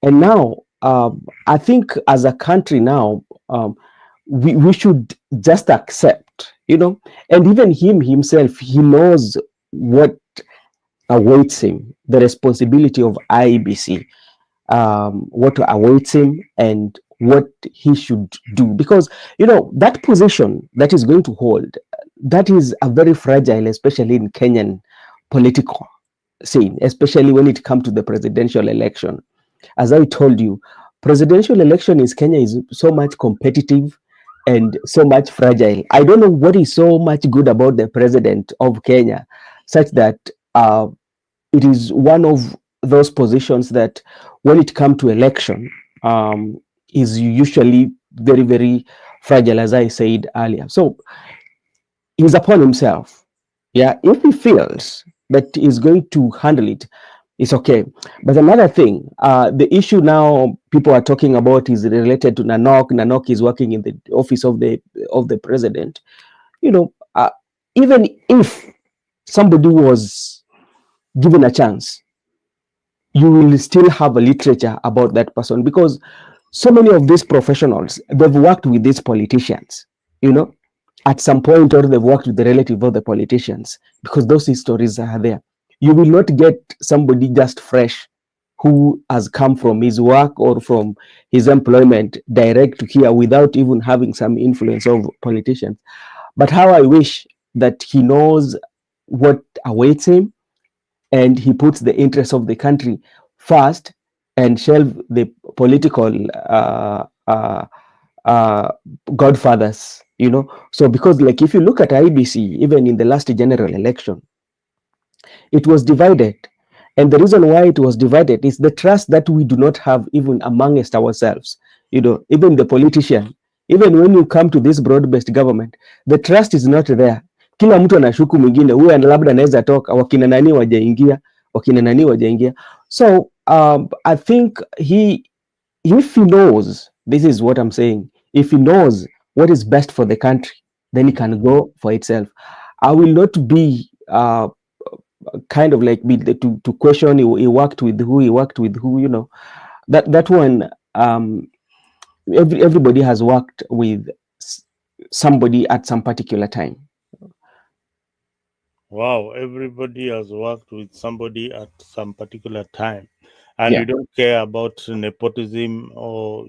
And now, I think as a country now, we should just accept, and even him himself, he knows what awaits him, the responsibility of IEBC, what awaits him and what he should do. Because, that position that is going to hold, that is a very fragile, especially in Kenyan political scene, especially when it comes to the presidential election. As I told you, presidential election in Kenya is so much competitive and so much fragile. I don't know what is so much good about the president of Kenya, such that it is one of those positions that when it comes to election, is usually very, very fragile, as I said earlier. So he's upon himself. Yeah, if he feels that he's going to handle it, it's okay. But another thing, the issue now people are talking about is related to Nanok. Nanok is working in the office of the president. Even if somebody was given a chance, you will still have a literature about that person, because so many of these professionals, they've worked with these politicians, at some point, or they've worked with the relative of the politicians, because those histories are there. You will not get somebody just fresh who has come from his work or from his employment direct to here without even having some influence of politicians. But how I wish that he knows what awaits him and he puts the interests of the country first and shelve the political godfathers, So because, like, if you look at IBC, even in the last general election, it was divided. And the reason why it was divided is the trust that we do not have even amongst ourselves. Even the politician, even when you come to this broad-based government, the trust is not there. Kila mtu anashuku mwingine, huyu labda anaweza toka, wakina nani wajaingia. So I think if he knows, this is what I'm saying, if he knows what is best for the country, then he can go for itself. I will not be kind of like to question he worked with who, that one. Everybody has worked with somebody at some particular time. Wow, everybody has worked with somebody at some particular time, and Yeah. you don't care about nepotism, or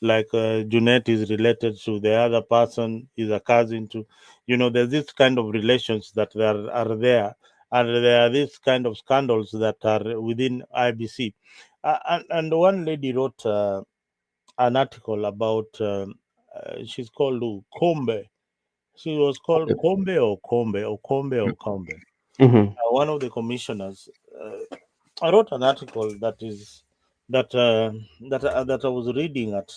like Junet is related to the other person, is a cousin to, there's this kind of relations that are there, and there are this kind of scandals that are within IBC. And one lady wrote an article about, she's called Kombe. She was called Kombe or Kombe or Kombe or Kombe. Mm-hmm. One of the commissioners. I wrote an article that I was reading at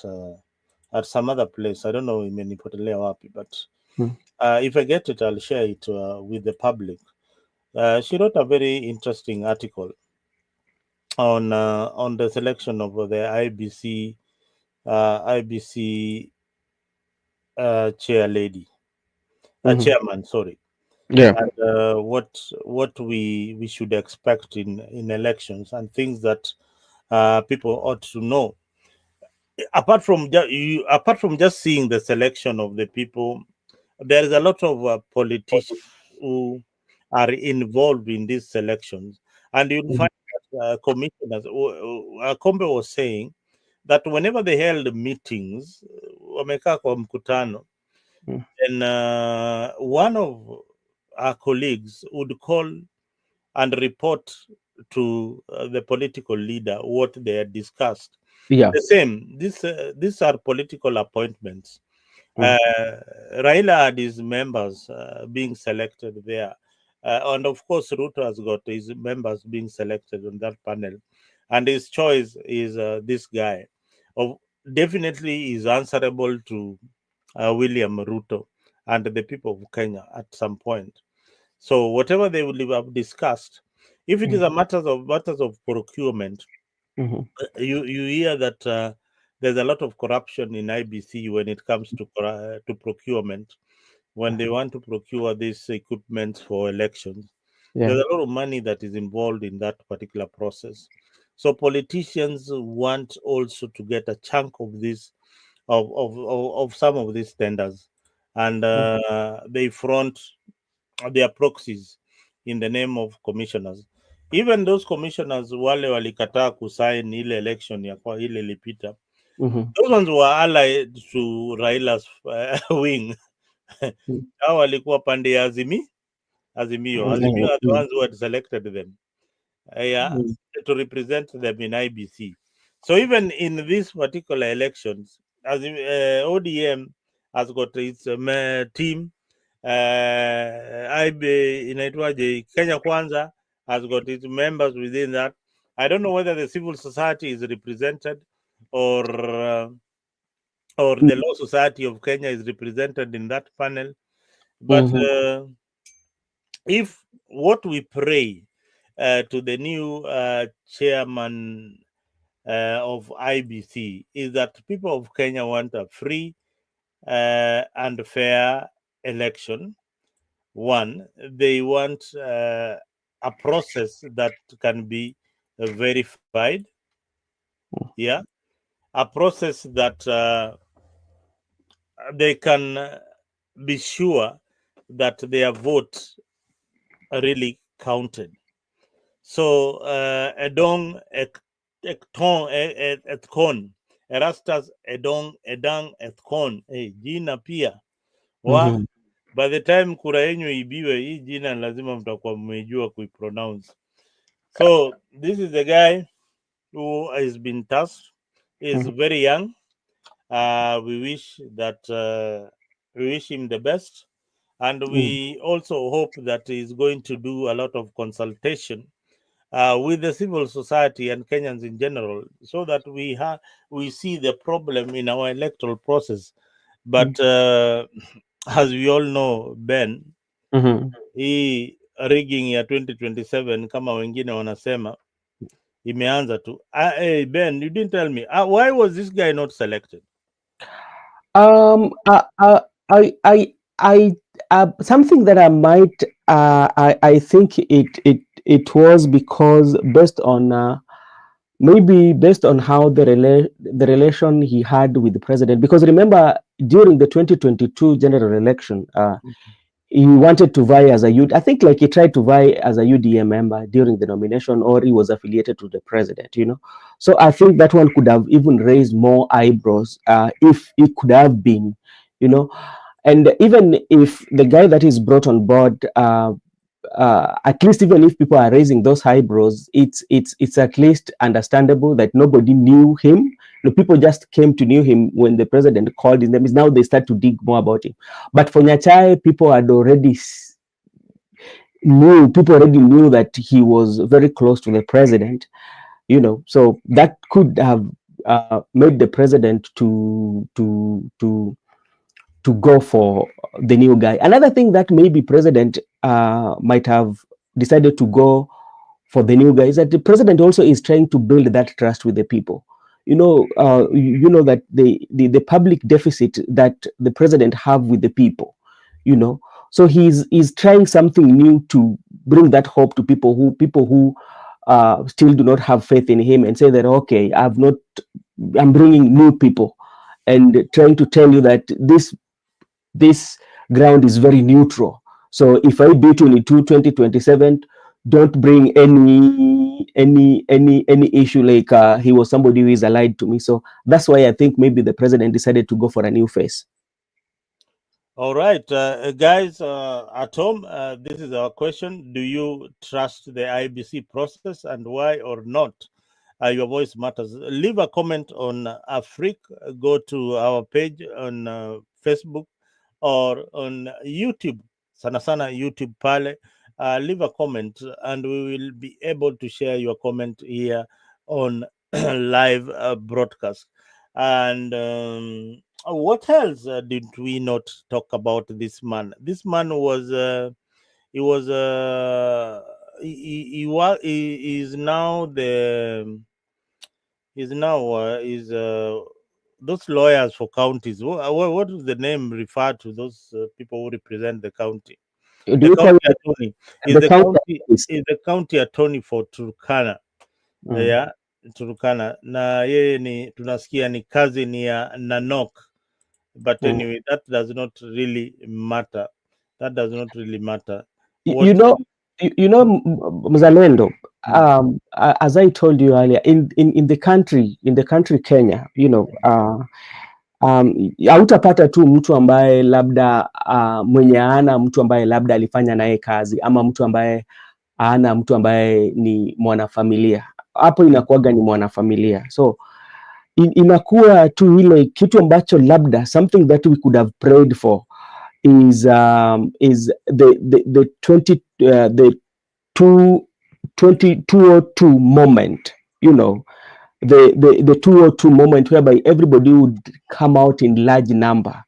some other place. I don't know imenipotelea wapi, but if I get it, I'll share it with the public. She wrote a very interesting article on the selection of the IBC chair lady, chairman. Sorry. Yeah. And what we should expect in elections, and things that people ought to know. Apart from just seeing the selection of the people, there is a lot of politicians who are involved in these selections, and you'll find that commissioners. Kombe was saying that whenever they held meetings, wamekaa kwa mkutano, and one of our colleagues would call and report to the political leader what they had discussed. Yeah. The same. These are political appointments. Mm. Raila had his members being selected there. And of course, Ruto has got his members being selected on that panel. And his choice is this guy. Definitely is answerable to William Ruto and the people of Kenya at some point. So whatever they will have discussed, if it is a matters of procurement, you hear that there's a lot of corruption in IBC when it comes to procurement. When they want to procure these equipment for elections, there's a lot of money that is involved in that particular process. So politicians want also to get a chunk of this, of some of these tenders, and they front their proxies in the name of commissioners. Even those commissioners wale walikataa kusign ile election ya kwa ile ilipita, those ones were allied to Raila's wing. Hao walikuwa pande ya Azimio are the ones who had selected them to represent them in IBC. So even in these particular elections, as ODM has got its team, inaitwaje, Kenya Kwanza has got its members within that. I don't know whether the civil society is represented or the Law Society of Kenya is represented in that panel. But if what we pray to the new chairman of IBC is that people of Kenya want a free and fair election. One, they want a process that can be verified. Yeah, a process that they can be sure that their vote really counted. So Edong Etkon, Erastus Edong Edang Etkon, jina pia wa by the time kura yenyu ibiwe, hii jina lazima mtakuwa mmejua kuipronounce. So this is the guy who has been tasked. Is very young. We wish him the best, and we also hope that he's going to do a lot of consultation with the civil society and Kenyans in general, so that we see the problem in our electoral process. But as we all know, Ben, hii rigging ya 2027 kama wengine wanasema imeanza tu. Hey Ben, you didn't tell me why was this guy not selected? Something that I might I think it was because based on maybe based on how the relation he had with the president, because remember during the 2022 general election he wanted to vie as a I think like he tried to vie as a UDA member during the nomination, or he was affiliated to the president, you know. So I think that one could have even raised more eyebrows if it could have been, you know. And even if the guy that is brought on board, at least even if people are raising those eyebrows, it's at least understandable that nobody knew him. The people just came to know him when the president called his name. Now they start to dig more about him. But for Nyachae, people already knew that he was very close to the president, you know. So that could have made the president to go for the new guy. Another thing that maybe president might have decided to go for the new guy is that the president also is trying to build that trust with the people. You know that the public deficit that the president have with the people, you know. So he's trying something new to bring that hope to people who still do not have faith in him, and say that, okay, I'm bringing new people, and trying to tell you that this ground is very neutral. So if I beat you in 2027, don't bring any issue like he was somebody who is allied to me. So that's why I think maybe the president decided to go for a new face. All right, guys at home, this is our question. Do you trust the IBC process and why or not? Your voice matters. Leave a comment on Afrique. Go to our page on Facebook or on YouTube. Sana sana YouTube pale. Leave a comment and we will be able to share your comment here on live broadcast. And what else did we not talk about this man? This man was he was he is now the is now is those lawyers for counties. What is the name referred to those people who represent the county? Do The you call county it attorney the counter? is the county attorney for Turkana. Yeah, Turkana, na yeye ni tunasikia ni cousin ya Nanok, but anyway that does not really matter. That does not really matter. You What know, Mzalendo, mm, as I told you earlier, in the country Kenya, hautapata tu mtu ambaye labda mwenye ana mtu ambaye labda alifanya naye kazi ama mtu ambaye ana mtu ambaye ni mwanafamilia. Hapo inakuwaga ni mwanafamilia, so inakuwa tu ile kitu ambacho labda something that we could have prayed for is the 202 moment, the 202 moment whereby everybody would come out in large number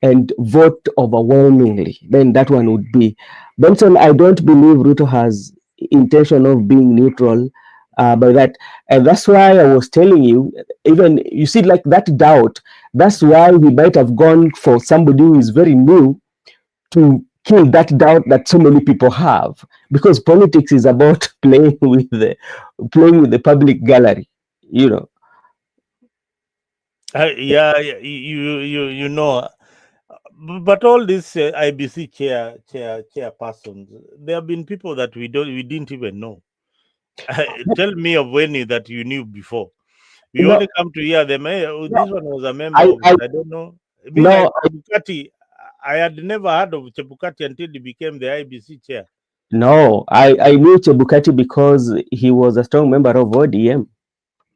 and vote overwhelmingly. Then that one would be Benson. I don't believe Ruto has intention of being neutral by that, and that's why I was telling you, even you see like that doubt, that's why we might have gone for somebody who is very new to kill that doubt that so many people have, because politics is about playing with the public gallery, yeah, you know, but all these IBC chairpersons, there have been people that we didn't even know. Tell me of any that you knew before. We no only come to hear them. Hey, oh, no this one was a member I, of I it. I don't know. Me like no Chebukati, I had never heard of Chebukati until he became the IBC chair. No, I knew Chebukati because he was a strong member of ODM.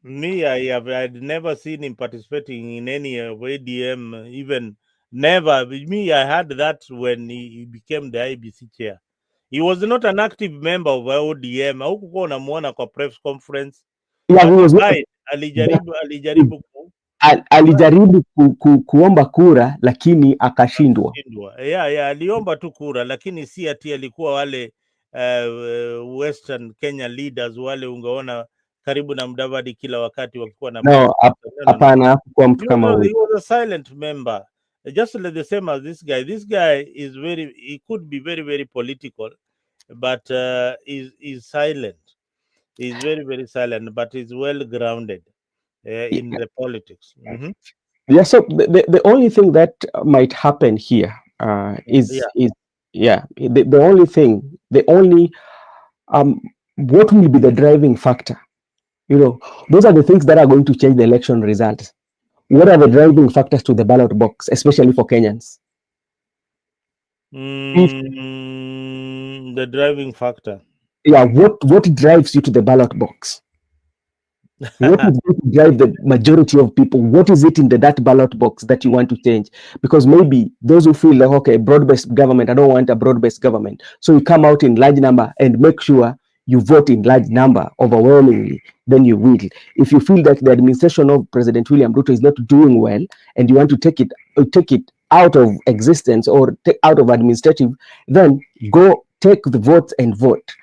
Me, I'd never seen him participating in any of ADM, even never. With me, I had that when he became the IBC chair. He was not an active member of ODM. Haukukuwa unamuona kwa press conference, Yeah, he but was not, right, but alijaribu alijaribu kuomba kura lakini akashindwa. kushindwa. Yeah, aliomba tu kura, lakini si ati alikuwa wale Western Kenya leaders wale ungeona karibu na Mudavadi kila wakati wakikuwa na press No, conference. No. hapana, hakukuwa mtu kama huyo. He was a silent member, just like the same as this guy. This guy is he could be very, very political, but is silent. He's very, very silent, but he's well grounded in the politics. Mm-hmm. Yeah, so the only thing that might happen here is the only thing, what will be the driving factor? Those are the things that are going to change the election results. What are the driving factors to the ballot box, especially for Kenyans? The driving factor. Yeah, what drives you to the ballot box? What is going to drive the majority of people? What is it in that ballot box that you want to change? Because maybe those who feel like, okay, broad-based government, I don't want a broad-based government. So you come out in large number and make sure you vote in large number overwhelmingly, then you will. If you feel that the administration of President William Ruto is not doing well and you want to take it out of existence or take out of administrative, then go take the votes and vote.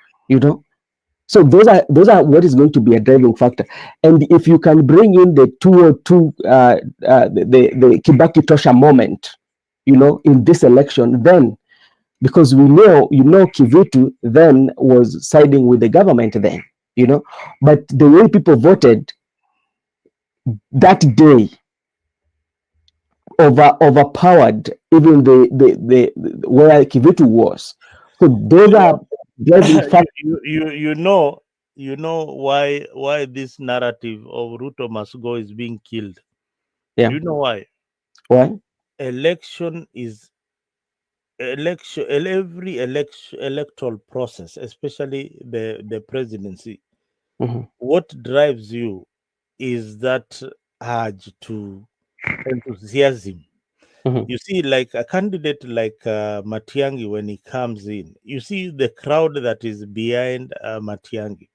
So those are what is going to be a driving factor. And if you can bring in the 202, the Kibaki Tosha moment, in this election, then, because we know, Kivutu then was siding with the government then, but the way people voted that day overpowered even the where Kivutu was. So those are driving factors. You know why this narrative of Ruto must go is being killed. Yeah. Do you know why? Why? Election is every electoral process, especially the presidency, what drives you is that urge to enthusiasm. You see, like a candidate like Matiang'i, when he comes in, you see the crowd that is behind Matiang'i.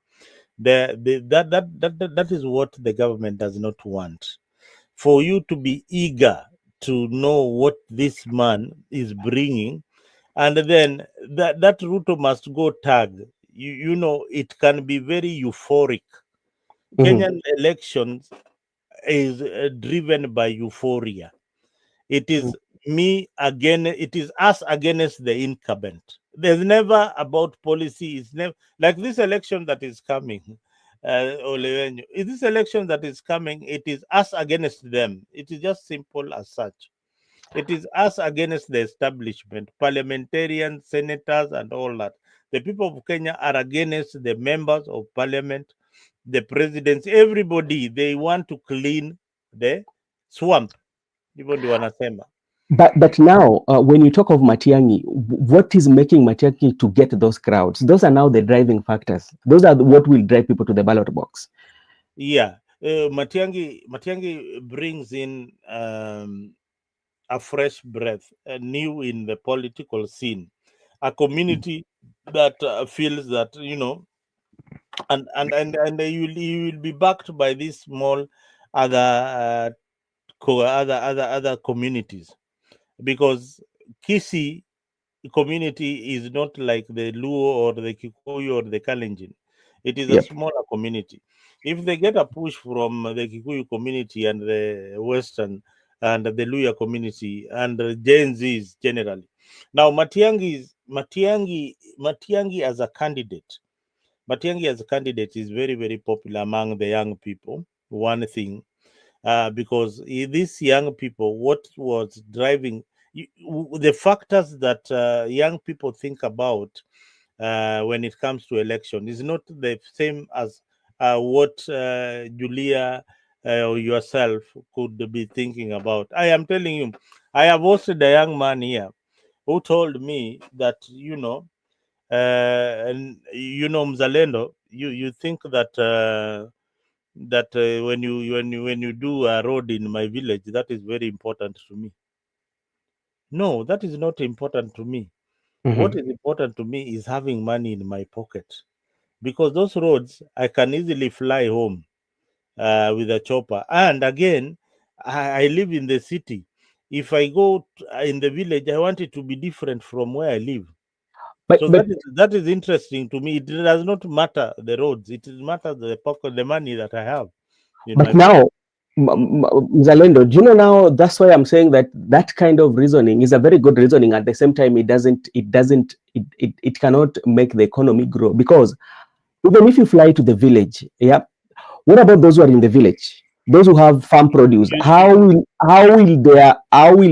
That is what the government does not want. For you to be eager to know what this man is bringing, and then that Ruto must go tag. You know, it can be very euphoric. Kenyan elections is driven by euphoria. It is me again. It is us against the incumbent. There's never about policy. It's never like this election that is coming. Olewenyo, this election that is coming, it is us against them. It is just simple as such. It is us against the establishment, parliamentarians, senators, and all that. The people of Kenya are against the members of parliament, the presidents, everybody. They want to clean the swamp. Hivyo ndio wanasema. But now, when you talk of Matiang'i, what is making Matiang'i to get those crowds? Those are now the driving factors. Those are what will drive people to the ballot box. Yeah, Matiang'i brings in a fresh breath, new in the political scene, a community that feels that and you will be backed by these small other other communities, because Kisii community is not like the Luo or the Kikuyu or the Kalenjin. It is a smaller community. If they get a push from the Kikuyu community and the Western and the Luya community and the Gen Zs generally. Now Matiang'i as a candidate, is very, very popular among the young people. One thing, because these young people, what was driving the factors that young people think about when it comes to election is not the same as what Julia or yourself could be thinking about. I am telling you, I have hosted a young man here who told me that Mzalendo, you think that when you do a road in my village, that is very important to me. No, that is not important to me. What is important to me is having money in my pocket, because those roads I can easily fly home with a chopper. And again, I live in the city. If I go in the village, I want it to be different from where I live. But So that is interesting to me. It does not matter the roads; it matters the pocket, the money that I have. But now, Mzalendo, do you know now? That's why I'm saying that kind of reasoning is a very good reasoning. At the same time, it cannot make the economy grow, because even if you fly to the village, what about those who are in the village? Those who have farm produce, how will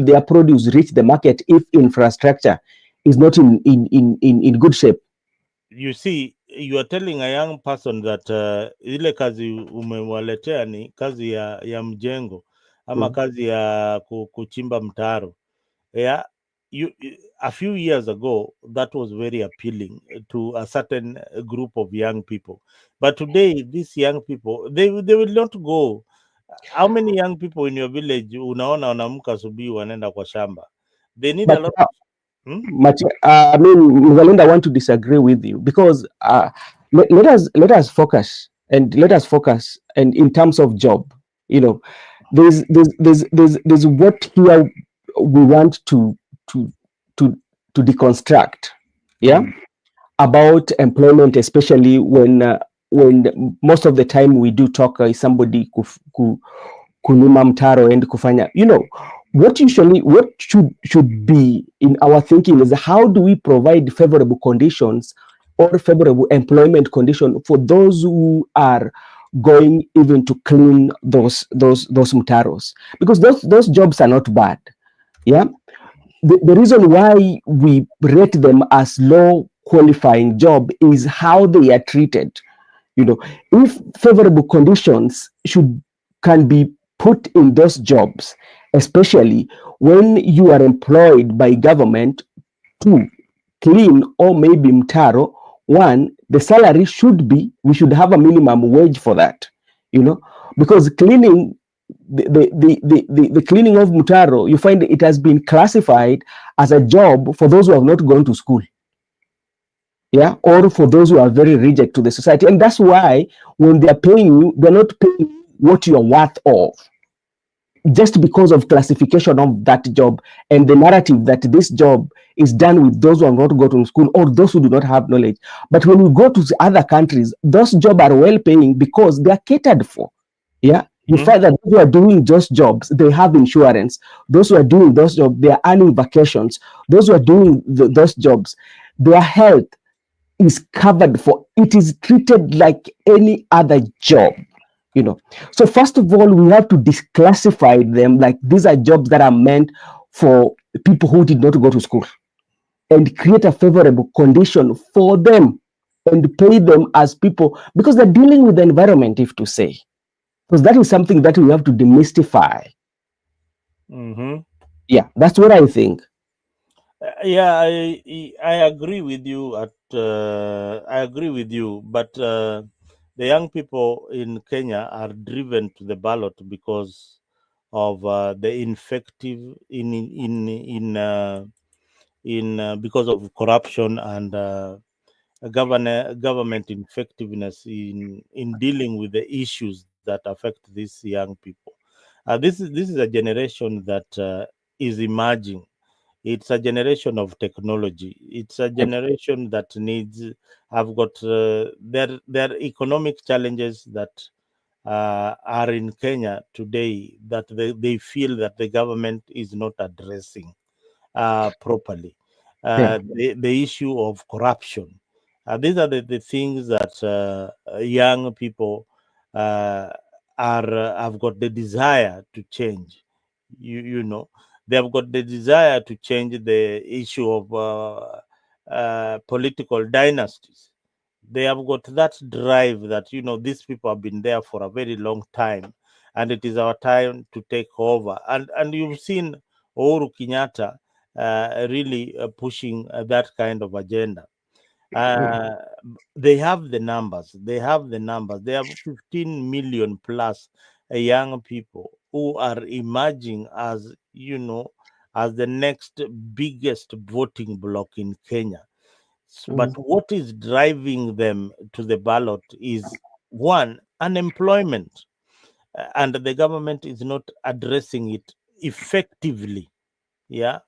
their produce reach the market if infrastructure is not in good shape? You see, you are telling a young person that ile kazi umewaletea ni kazi ya mjengo ama kazi ya kuchimba mtaro. Yeah, a few years ago that was very appealing to a certain group of young people, but today these young people they will not go. How many young people in your village unaona wanaamka asubuhi wanaenda kwa shamba? They need a lot of I Mzalendo, I want to disagree with you, because let us focus and in terms of job. There's what here we want to deconstruct, about employment, especially when most of the time we do talk somebody kulima mtaro and kufanya, what should be in our thinking is, how do we provide favorable conditions or favorable employment condition for those who are going even to clean those mtaros, because those jobs are not bad. The reason why we rate them as low qualifying job is how they are treated. If favorable conditions can be put in those jobs, especially when you are employed by government to clean or maybe mtaro, one, the salary should be, we should have a minimum wage for that, you know, because cleaning the cleaning of mtaro, you find it has been classified as a job for those who have not gone to school, yeah, or for those who are very rigid to the society. And that's why when they're paying you, they're not paying what you're worth of, just because of classification of that job and the narrative that this job is done with those who have not gone to school or those who do not have knowledge. But when we go to other countries, those jobs are well paying because they are catered for. Yeah. You find that those who are doing those jobs, they have insurance. Those who are doing those jobs, they are earning vacations. Those who are doing those jobs, their health is covered for. It is treated like any other job, you know. So first of all, we have to disclassify them like these are jobs that are meant for people who did not go to school, and create a favorable condition for them and pay them as people, because they're dealing with the environment, if to say. Because that is something that we have to demystify. Yeah, that's what I think. Yeah, I agree with you. I agree with you, but the young people in Kenya are driven to the ballot because of the infective because of corruption and government effectiveness in dealing with the issues that affect these young people. This is a generation that is emerging. It's a generation of technology. It's a generation that needs. I've got their economic challenges that are in Kenya today that they feel that the government is not addressing properly. The issue of corruption. These are the things that young people have got the desire to change. You know, they have got the desire to change the issue of political dynasties. They have got that drive that, you know, these people have been there for a very long time, and it is our time to take over. And you've seen Uhuru Kenyatta really pushing that kind of agenda. They have the numbers. They have 15 million plus young people who are emerging as, you know, as the next biggest voting bloc in Kenya. But what is driving them to the ballot is, one, unemployment, and the government is not addressing it effectively. Yeah,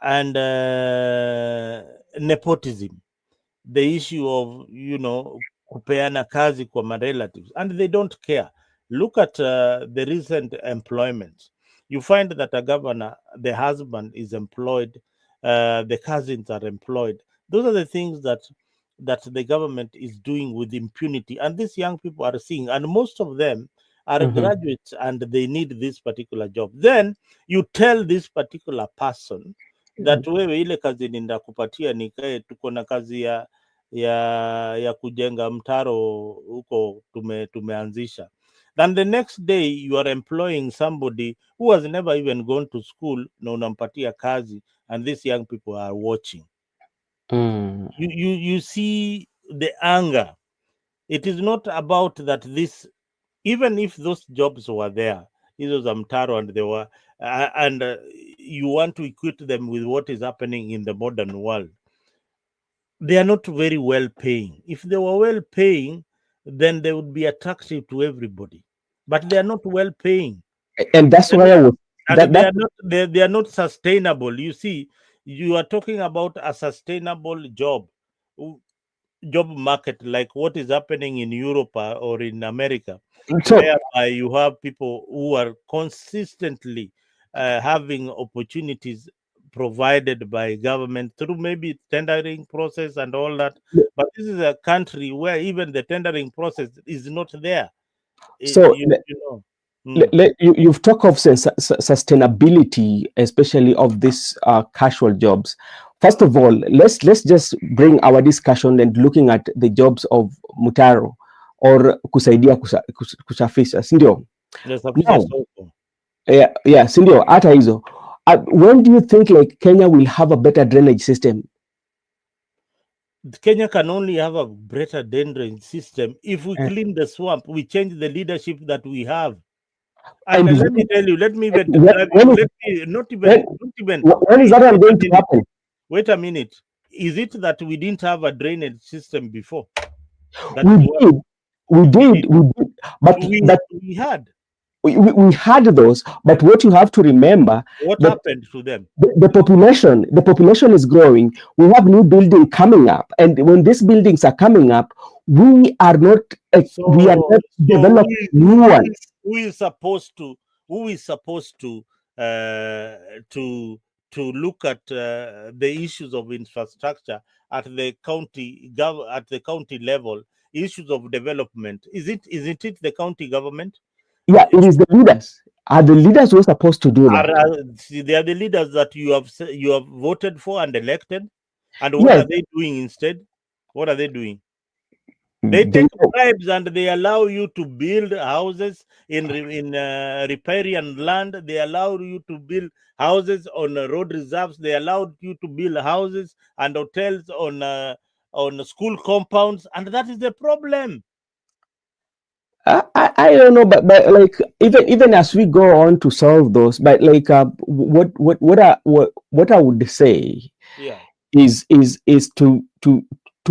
and nepotism, the issue of, you know, kupeana kazi kwa my relatives, and they don't care. Look at the recent employment. You find that a governor, the husband is employed, the cousins are employed. Those are the things that the government is doing with impunity, and these young people are seeing, and most of them are graduates and they need this particular job. Then you tell this particular person that wewe ile kazi ninakupatia nikae, tuko na kazi ya kujenga mtaro huko tumeanzisha. Then the next day you are employing somebody who has never even gone to school na unampatia kazi, and these young people are watching. You see the anger. It is not about that this, even if those jobs were there, hizo za mtaro, and they were you want to equate them with what is happening in the modern world, they are not very well paying. If they were well paying, then they would be attractive to everybody, but they are not well paying, and that's why they are not sustainable. You see, you are talking about a sustainable job market, like what is happening in Europe or in America, whereby you have people who are consistently having opportunities provided by government through maybe tendering process and all that. But this is a country where even the tendering process is not there. So you've talked of sustainability, especially of these casual jobs. First of all, let's just bring our discussion and looking at the jobs of mutaro or kusaidia kusafisha, sindio? Yeah, sindio, hata hizo. when do you think like Kenya will have a better drainage system? Kenya can only have a better drainage system if we clean the swamp, we change the leadership that we have. And And let me tell you, let me even when is that going to happen? Wait a minute. Is it that we didn't have a drainage system before? We did, but we had. We had those, but what you have to remember, what happened to them? The population is growing. We have new buildings coming up, and when these buildings are coming up, we are not developing new ones. Who is supposed to look at the issues of infrastructure at the county level, issues of development? Isn't it the county government? Yeah, it is the leaders. Are the leaders who are supposed to do that? They are the leaders that you have voted for and elected. And what are they doing instead? What are they doing? They take bribes and they allow you to build houses in riparian land. They allow you to build houses on road reserves. They allowed you to build houses and hotels on school compounds, and that is the problem. I don't know, but like even as we go on to solve those, but like what I would say, is to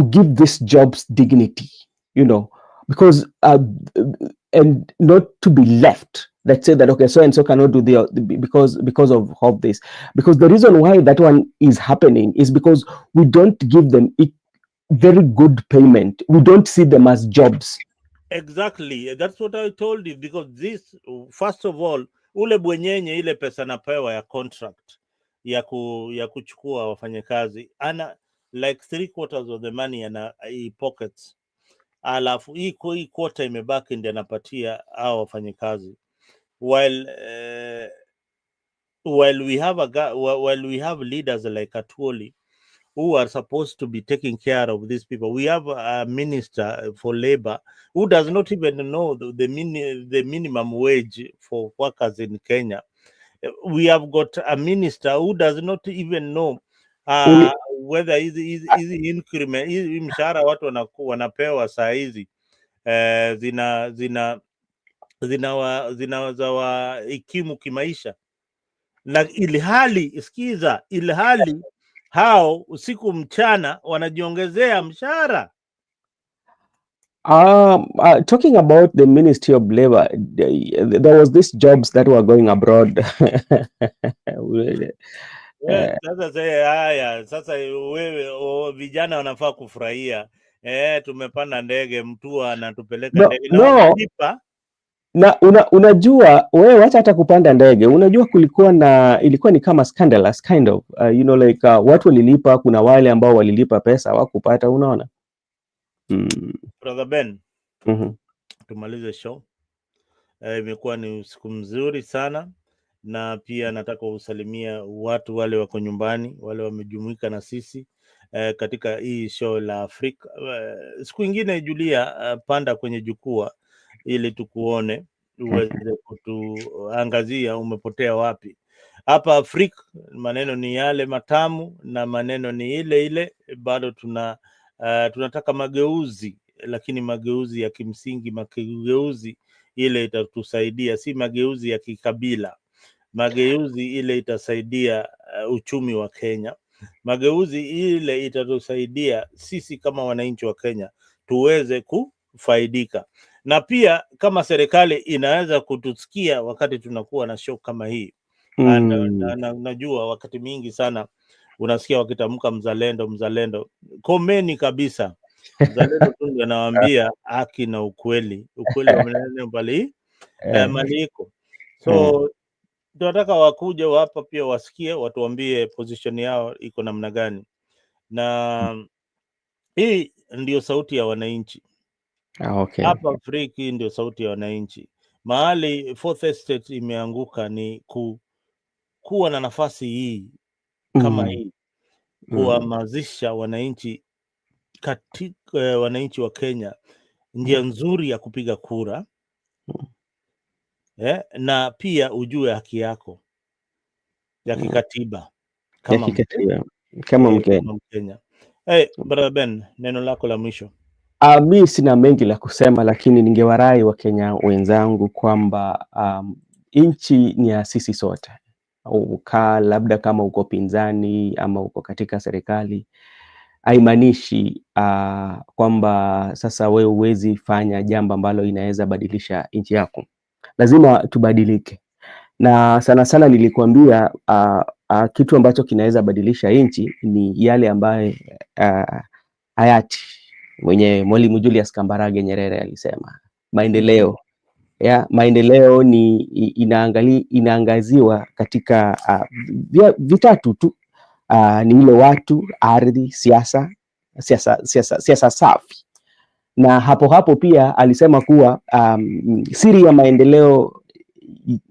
give these jobs dignity, because and not to be left. Let's say that okay, so and so cannot do because of this. Because the reason why that one is happening is because we don't give them very good payment. We don't see them as jobs. Exactly, that's what I told you. Because this, first of all, ule bwenyenye ile pesa napewa ya contract ya kuchukua wafanyakazi, ana like 3/4 of the money ana pockets, alafu hii quarter imebaki ndiye anapatia hao wafanyakazi, while we have leaders like Atwoli who are supposed to be taking care of these people. We have a minister for labor who does not even know the minimum wage for workers in Kenya. We have got a minister who does not even know whether hizi increment, hizi mshahara watu wanapewa saa hizi zinawahikimu kimaisha, na ilhali hao usiku mchana wanajiongezea mshahara. Talking about the Ministry of Labor, there was this jobs that were going abroad. Sasa wewe vijana wanafaa kufurahia. Tumepanda ndege, mtu anatupeleka ndege na wanalipa. Na unajua wewe, wacha hata kupanda ndege, unajua ilikuwa ni kama scandalous kind of like watu walilipa, kuna wale ambao walilipa pesa hawakupata, unaona. Brother Ben, tumalize show. Imekuwa ni usiku mzuri sana, na pia nataka usalimia watu wale wako nyumbani, wale wamejumuika na sisi katika hii show la Afrika. Siku ingine Julia, panda kwenye jukwaa ili tukuone, uweze kutuangazia umepotea wapi. Hapa Afrika maneno ni yale matamu na maneno ni ile bado tunataka mageuzi, lakini mageuzi ya kimsingi, mageuzi ile itatusaidia, si mageuzi ya kikabila, mageuzi ile itasaidia uchumi wa Kenya, mageuzi ile itatusaidia sisi kama wananchi wa Kenya tuweze kufaidika, na pia kama serikali inaweza kutusikia wakati tunakuwa na show kama hii. Najua wakati mingi sana unasikia wakitamka mzalendo, komeni kabisa. Mzalendo tu ndio anawaambia haki na ukweli wa maneno mbali maliko. So tunataka wakuja hapa pia wasikie, watuambie position yao iko namna gani, na hii ndio sauti ya wananchi. Okay. Hapa Afrika hii ndio sauti ya wananchi. Mahali Fourth Estate imeanguka ni kuwa na nafasi hii kama hii, kuhamasisha wananchi katika wananchi wa Kenya njia nzuri ya kupiga kura, na pia ujue haki yako. ya kikatiba ya kama kikatiba kama Mkenya. Mkenya. Hey, Brother Ben, neno lako la mwisho. Mi sina mengi la kusema, lakini ningewarai Wakenya wenzangu kwamba nchi ni ya sisi sote. Labda kama uko pinzani ama uko katika serikali, haimaanishi kwamba sasa wewe huwezi fanya jambo ambalo inaweza badilisha nchi yako. Lazima tubadilike, na sana sana nilikwambia kitu ambacho kinaweza badilisha nchi ni yale ambaye hayati mwenye Mwalimu Julius Kambarage Nyerere alisema, maendeleo maendeleo ni inaangaziwa katika vitatu tu, ni ile watu, ardhi, siasa safi. Na hapo pia alisema kuwa siri ya maendeleo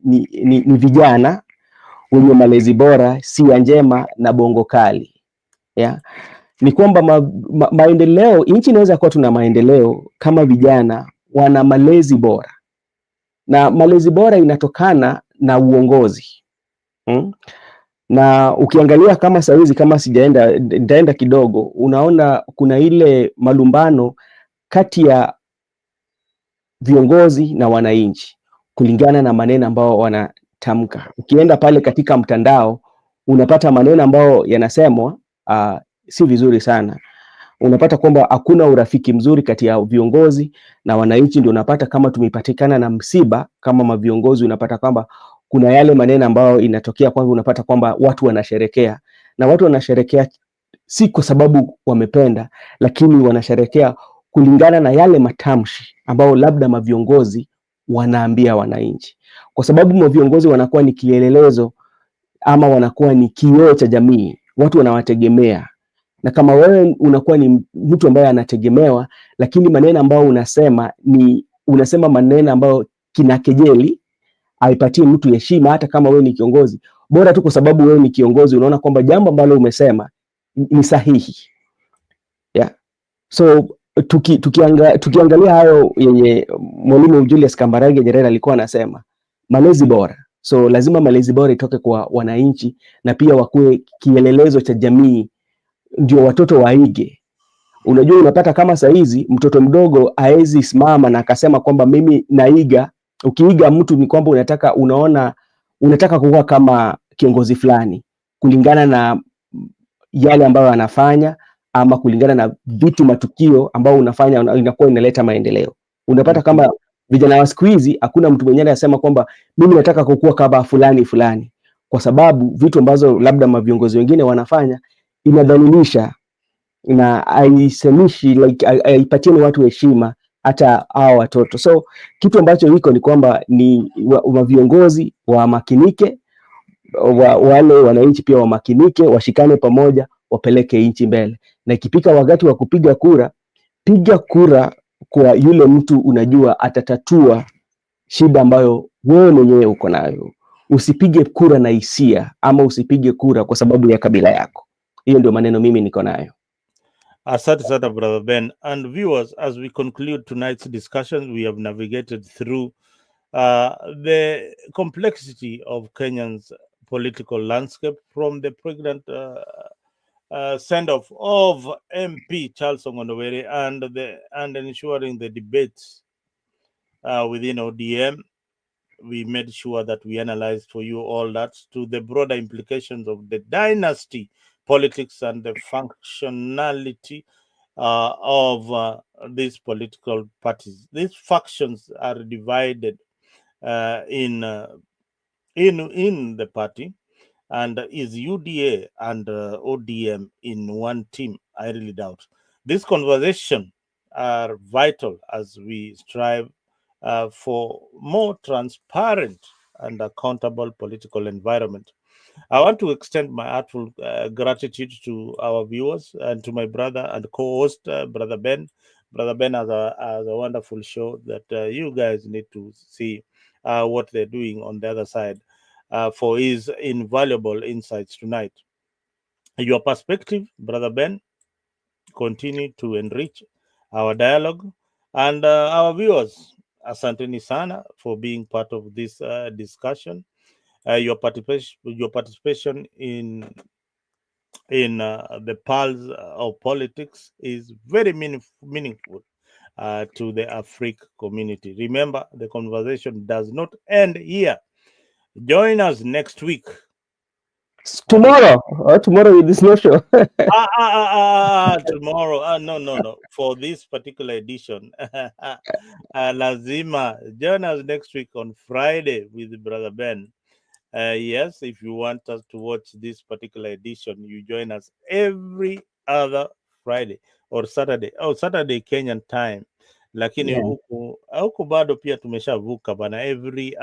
ni vijana wenye malezi bora, sia njema na bongo kali. Ni kwamba maendeleo, nchi inaweza kuwa tuna maendeleo kama vijana wana malezi bora, na malezi bora inatokana na uongozi. Na ukiangalia kama saizi, kama nitaenda kidogo, unaona kuna ile malumbano kati ya viongozi na wananchi kulingana na maneno ambao wanatamka. Ukienda pale katika mtandao unapata maneno ambao yanasemwa si vizuri sana. Unapata kwamba hakuna urafiki mzuri kati ya viongozi na wananchi. Ndio unapata kama tumepatikana na msiba kama maviongozi, unapata kwamba kuna yale maneno ambayo inatokea kwamba unapata kwamba watu wanasherekea, na watu wanasherekea si kwa sababu wamependa, lakini wanasherekea kulingana na yale matamshi ambao labda maviongozi wanaambia wananchi, kwa sababu maviongozi wanakuwa ni kielelezo ama wanakuwa ni kioo cha jamii. Watu wanawategemea, na kama wewe unakuwa ni mtu ambaye anategemewa, lakini maneno ambayo unasema maneno ambayo kinakejeli, haipatii mtu heshima. Hata kama wewe ni kiongozi bora tu, kwa sababu wewe ni kiongozi, unaona kwamba jambo ambalo umesema ni sahihi. So tukiangalia hayo yenye Mwalimu Julius Kambarage Nyerere alikuwa anasema, malezi bora. So lazima malezi bora itoke kwa wananchi, na pia wakuwe kielelezo cha jamii, ndio watoto waige. Unajua, unapata kama saizi mtoto mdogo haezi simama na akasema kwamba mimi naiga. Ukiiga mtu ni kwamba unataka kuwa kama kiongozi fulani kulingana na yale ambayo anafanya, ama kulingana na vitu matukio ambao unafanya inakuwa inaleta maendeleo. Unapata kama vijana wa siku hizi hakuna mtu mwenyewe anasema kwamba mimi nataka kukua kama fulani, kwa sababu vitu ambazo labda maviongozi wengine wanafanya inadhalilisha na haisemishi, haipatii watu heshima, hata hao watoto. So kitu ambacho iko ni kwamba ni viongozi wamakinike, wale wananchi pia wamakinike, washikane pamoja, wapeleke nchi mbele. Na ikipika wakati wa kupiga kura, piga kura kwa yule mtu unajua atatatua shida ambayo wewe mwenyewe uko nayo. Usipige kura na hisia, ama usipige kura kwa sababu ya kabila yako. Hiyo ndio maneno mimi niko nayo. Asante sana Brother Ben. And viewers, as we conclude tonight's discussion, we have navigated through the complexity of Kenya's political landscape, from the pregnant send-off of MP Charles Ong'ondo Were and ensuring the debates within ODM. We made sure that we analyzed for you all that, to the broader implications of the dynasty politics and the functionality of these political parties. These factions are divided in the party, and is UDA and ODM in one team? I really doubt. This conversation are vital as we strive for more transparent and accountable political environment. I want to extend my heartfelt gratitude to our viewers and to my brother and co-host, Brother Ben. Brother Ben has a wonderful show that you guys need to see what they're doing on the other side for his invaluable insights tonight. Your perspective, Brother Ben, continue to enrich our dialogue. And our viewers, asanteni sana for being part of this discussion. your participation in the pulse of politics is very meaningful to the Africa community. Remember, the conversation does not end here. Join us next week. Tomorrow with this no show. Tomorrow. No. For this particular edition, lazima join us next week on Friday with Brother Ben. Yes, if you want us to watch this particular edition, you join us every other Friday or Saturday. Saturday Kenyan time. Lakini huku bado pia tumeshavuka bana, every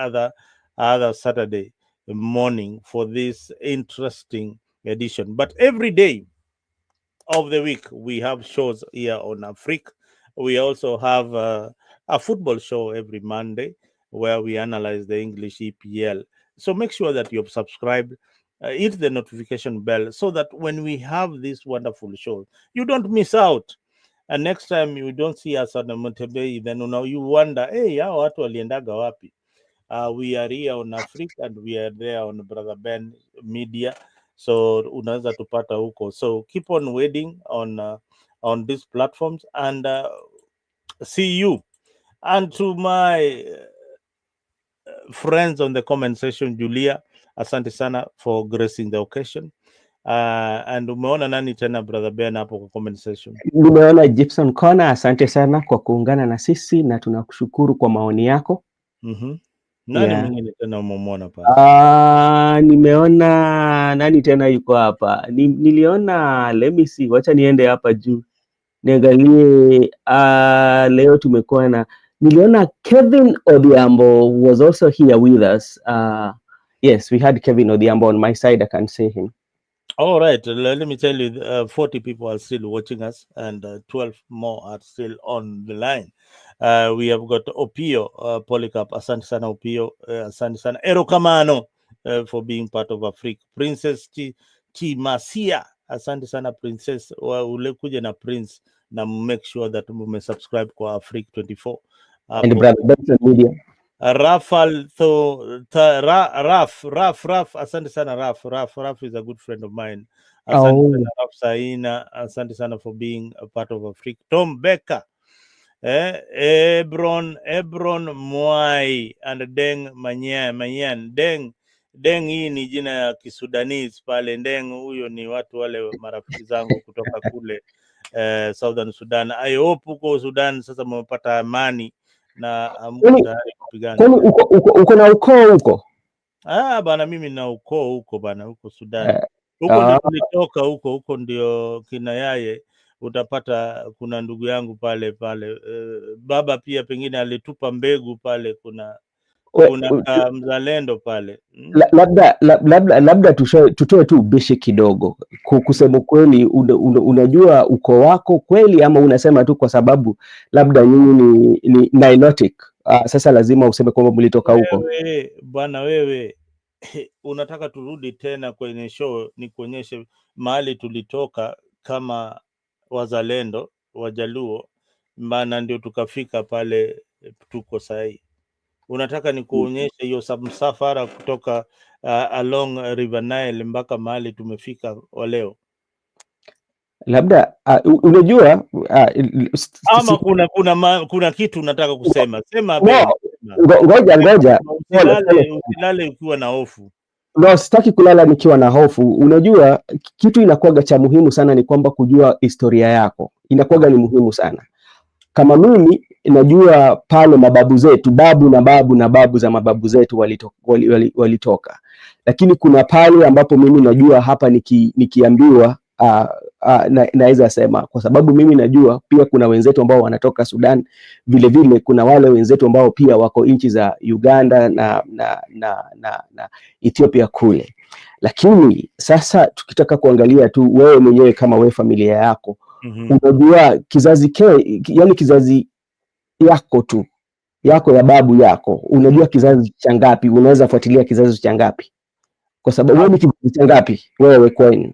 other Saturday morning for this interesting edition. But every day of the week we have shows here on Africa. We also have a football show every Monday where we analyze the English EPL. So make sure that you've subscribed, hit the notification bell so that when we have this wonderful show, you don't miss out. And next time you don't see us on the Montebei, then you wonder, hey, hao watu waliendaga wapi? We are here on Africa and we are there on Brother Ben Media. So unaweza tupata huko. So keep on waiting on these platforms and see you. And to my friends on the comment section, Julia, asante sana for gracing the occasion. And umeona nani tena Brother Ben hapo kwa comment section? Nimeona Gibson Kona, asante sana kwa kuungana na sisi na tunakushukuru kwa maoni yako. Nani mwingine tena umemwona pale? Nimeona nani tena yuko hapa? Niliona let me see, wacha niende hapa juu niangalie. Leo tumekuwa na, niliona Kevin Odhiambo was also here with us. Yes, we had Kevin Odhiambo on my side. I can see him. All right, let me tell you, 40 people are still watching us and 12 more are still on the line. We have got Opio Polycarp, asante sana Opio, asante sana Ero Kamano for being part of Africa. Princess T Masia, asante sana Princess, ulekuja na Prince na make sure that mume subscribe kwa Africa 24. And Brother Benson Media. Raf, asante sana Raf is a good friend of mine. Asante sana Raf Saina, asante sana for being a part of Africa. Tom Becker, Ebron Mwai and Deng Manyan. Deng hii ni jina ya Kisudanese pale. Deng huyo ni watu wale marafiki zangu kutoka kule Southern Sudan. I hope huko Sudan sasa mmepata amani na tayari kupigana. Uko na ukoo huko? Bana, mimi na ukoo huko bana, huko Sudan. Huko ndio tulitoka, huko ndio kina yaye. Utapata kuna ndugu yangu pale baba pia pengine alitupa mbegu pale, kuna Mzalendo pale. Labda tutoe tu ubishi kidogo. Kusema kweli, unajua uko wako kweli ama unasema tu kwa sababu labda nyinyi ni Nilotic? Sasa lazima useme kwamba mlitoka huko. Bwana wewe unataka turudi tena kwenye show ni kuonyeshe mahali tulitoka kama Wazalendo Wajaluo, maana ndio tukafika pale tuko sahi. Unataka ni kuonyesha hiyo msafara kutoka along River Nile mpaka mahali tumefika leo? Labda unajua ama kuna kitu unataka kusema? Sema ngoja usilale ukiwa na hofu. No, sitaki kulala nikiwa na hofu. Unajua kitu inakuwaga cha muhimu sana ni kwamba kujua historia yako. Inakuwaga ni muhimu sana. Kama mimi najua pale mababu zetu, babu na babu za mababu zetu walitoka. Lakini kuna pale ambapo mimi najua hapa nikiambiwa naweza sema, kwa sababu mimi najua pia kuna wenzetu ambao wanatoka Sudan, vile kuna wale wenzetu ambao pia wako nchi za Uganda na Ethiopia kule. Lakini sasa tukitaka kuangalia tu wewe mwenyewe kama wewe familia yako, unajua kizazi yani kizazi yako tu yako ya babu yako, unajua kizazi cha ngapi? Unaweza fuatilia kizazi cha ngapi? Kwa sababu wewe ni kizazi cha ngapi wewe kwenu?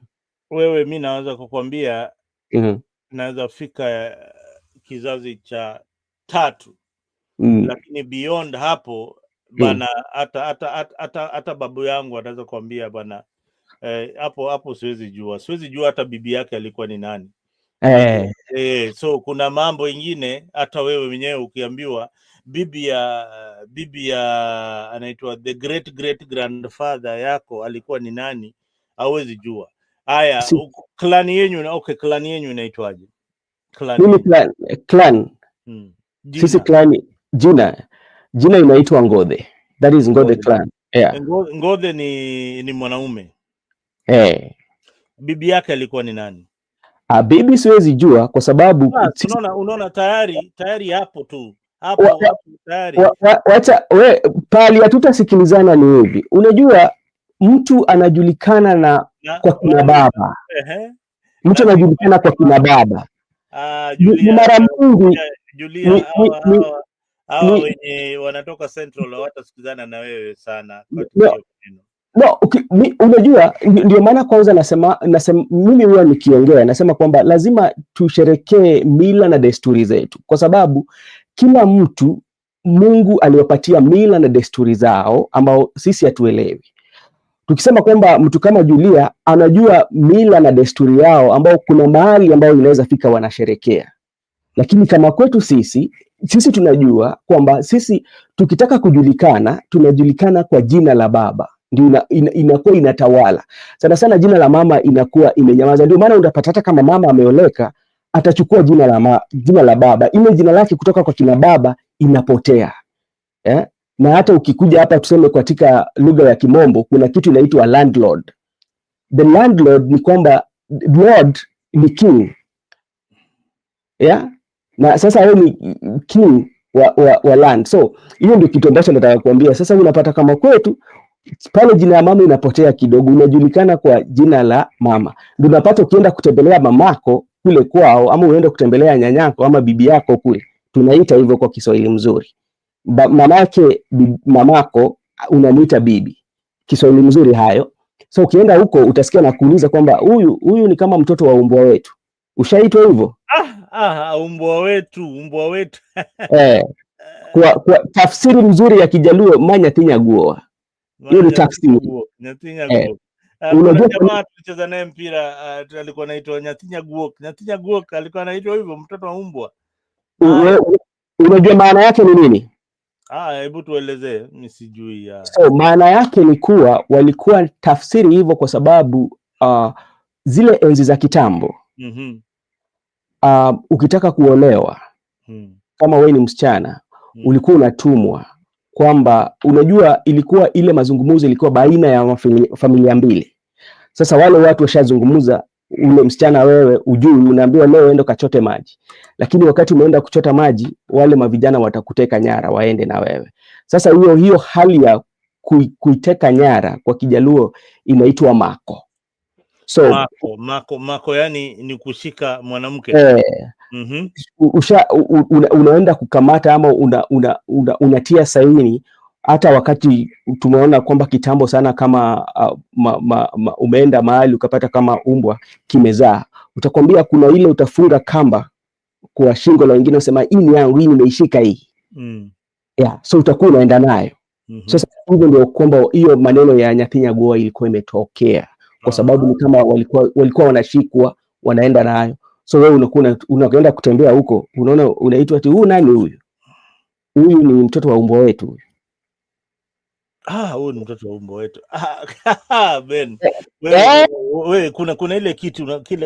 Wewe mimi naweza kukwambia naweza fika kizazi cha 3. Lakini beyond hapo bana, hata babu yangu anaweza kuambia bana, hapo siwezi jua hata bibi yake alikuwa ni nani. So kuna mambo ingine hata wewe mwenyewe ukiambiwa bibi ya anaitwa the great grandfather yako alikuwa ni nani, hauwezi jua. Haya, clan yenu inaitwaje? Clan. Sisi clan jina inaitwa Ng'ondo. That is Ng'ondo clan. Yeah. Ng'ondo ni mwanaume. Bibi yake alikuwa ni nani? Bibi siwezi jua kwa sababu unaona tayari hapo tu. Hapo tayari. Wacha pali hatutasikilizana ni hivi. Unajua mtu anajulikana kwa kina baba. Mtu anajulikana kwa kina baba. Julia, mara mingi Julia wenye wanatoka Central hawatasikizana na wewe sana unajua ndio maana kwanza nasema mimi huwa nikiongea nasema kwamba lazima tusherekee mila na desturi zetu, kwa sababu kila mtu Mungu aliwapatia mila na desturi zao ambao sisi hatuelewi. Tukisema kwamba mtu kama Julia anajua mila na desturi yao ambao kuna mahali ambao inaweza fika wanasherekea, lakini kama kwetu sisi tunajua kwamba sisi tukitaka kujulikana tunajulikana kwa jina la baba, ndio inakuwa inatawala sana. Jina la mama inakuwa imenyamaza. Ndio maana unapata hata kama mama ameoleka atachukua jina la baba, ile jina lake kutoka kwa kina baba inapotea. Na hata ukikuja hapa tuseme katika lugha ya Kimombo kuna kitu inaitwa landlord. The landlord ni kwamba lord ni king. Na sasa wewe ni king wa land. So hiyo ndio kitu ambacho nataka kuambia. Sasa unapata kama kwetu pale jina la mama inapotea kidogo, unajulikana kwa jina la mama. Ndio unapata ukienda kutembelea mamako kule kwao ama unaenda kutembelea nyanyako ama bibi yako kule, tunaita hivyo kwa Kiswahili mzuri. Mamako unaniita bibi, Kiswahili mzuri hayo. So ukienda huko utasikia na kuuliza kwamba huyu ni kama mtoto wa umbwa wetu. Ushaitwa hivyo? Umbwa wetu. Kwa tafsiri mzuri ya Kijaluo Manyathinya Guo. Hiyo ni tafsiri. Unajua jamaa tulicheza naye mpira alikuwa anaitwa Nyathinya Guo. Nyathinya Guo alikuwa anaitwa hivyo, mtoto wa umbwa. Unajua maana yake ni nini? Hebu tuelezee, mimi sijui. So maana yake ni kuwa walikuwa tafsiri hivyo kwa sababu zile enzi za kitambo ukitaka kuolewa kama wewe ni msichana ulikuwa unatumwa, kwamba unajua ilikuwa ile mazungumzo ilikuwa baina ya familia mbili. Sasa wale watu washazungumza, ule msichana wewe ujui, unaambiwa leo ende kachote maji, lakini wakati umeenda kuchota maji wale mavijana watakuteka nyara waende na wewe. Sasa hiyo hali ya kuiteka nyara kwa Kijaluo inaitwa mako. So mako yani ni kushika mwanamke. Unaenda kukamata ama unatia saini. Hata wakati tumeona kwamba kitambo sana kama umeenda mahali ukapata kama umbwa kimezaa, utakwambia kuna ile utafunga kamba kwa shingo la wengine, usema hii ni yangu, hii nimeishika hii. So utakuwa unaenda nayo. Sasa hivyo ndio kwamba hiyo maneno ya Nyathinya Guo ilikuwa imetokea, kwa sababu ni kama walikuwa wanashikwa wanaenda nayo. So wewe unakwenda kutembea huko, unaona unaitwa ati huyu nani huyu? Huyu ni mtoto wa umbwa wetu. Huyu ni mtoto wa umbwa wetu. Ben. Wewe kuna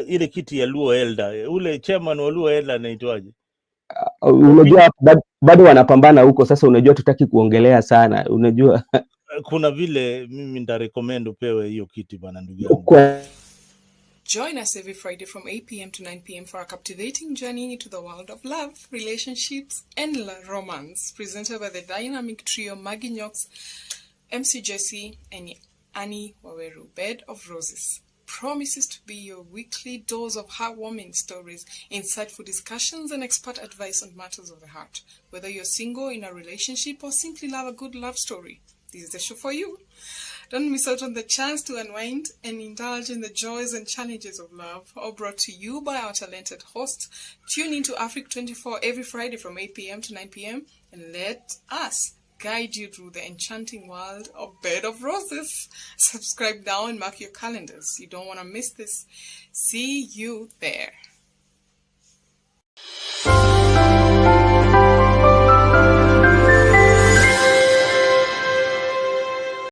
ile kiti ya Luo Elder. Ule chairman wa Luo Elder anaitwaje? Unajua bado wanapambana huko. Sasa unajua tutaki kuongelea sana. Unajua kuna vile mimi nitarecommend upewe hiyo kiti bwana, ndugu yangu. Join us every Friday from 8 p.m. to 9 p.m. for a captivating journey into the world of love, relationships, and romance. Presented by the dynamic trio Maggie Knox, MC Jesse, and Annie Waweru. Bed of Roses promises to be your weekly dose of heartwarming stories, insightful discussions, and expert advice on matters of the heart. Whether you're single, in a relationship, or simply love a good love story, this is the show for you. Don't miss out on the chance to unwind and indulge in the joys and challenges of love, all brought to you by our talented hosts. Tune into Africa 24 every Friday from 8 p.m. to 9 p.m. and let us guide you through the enchanting world of Bed of Roses. Subscribe now and mark your calendars. You don't want to miss this. See you there.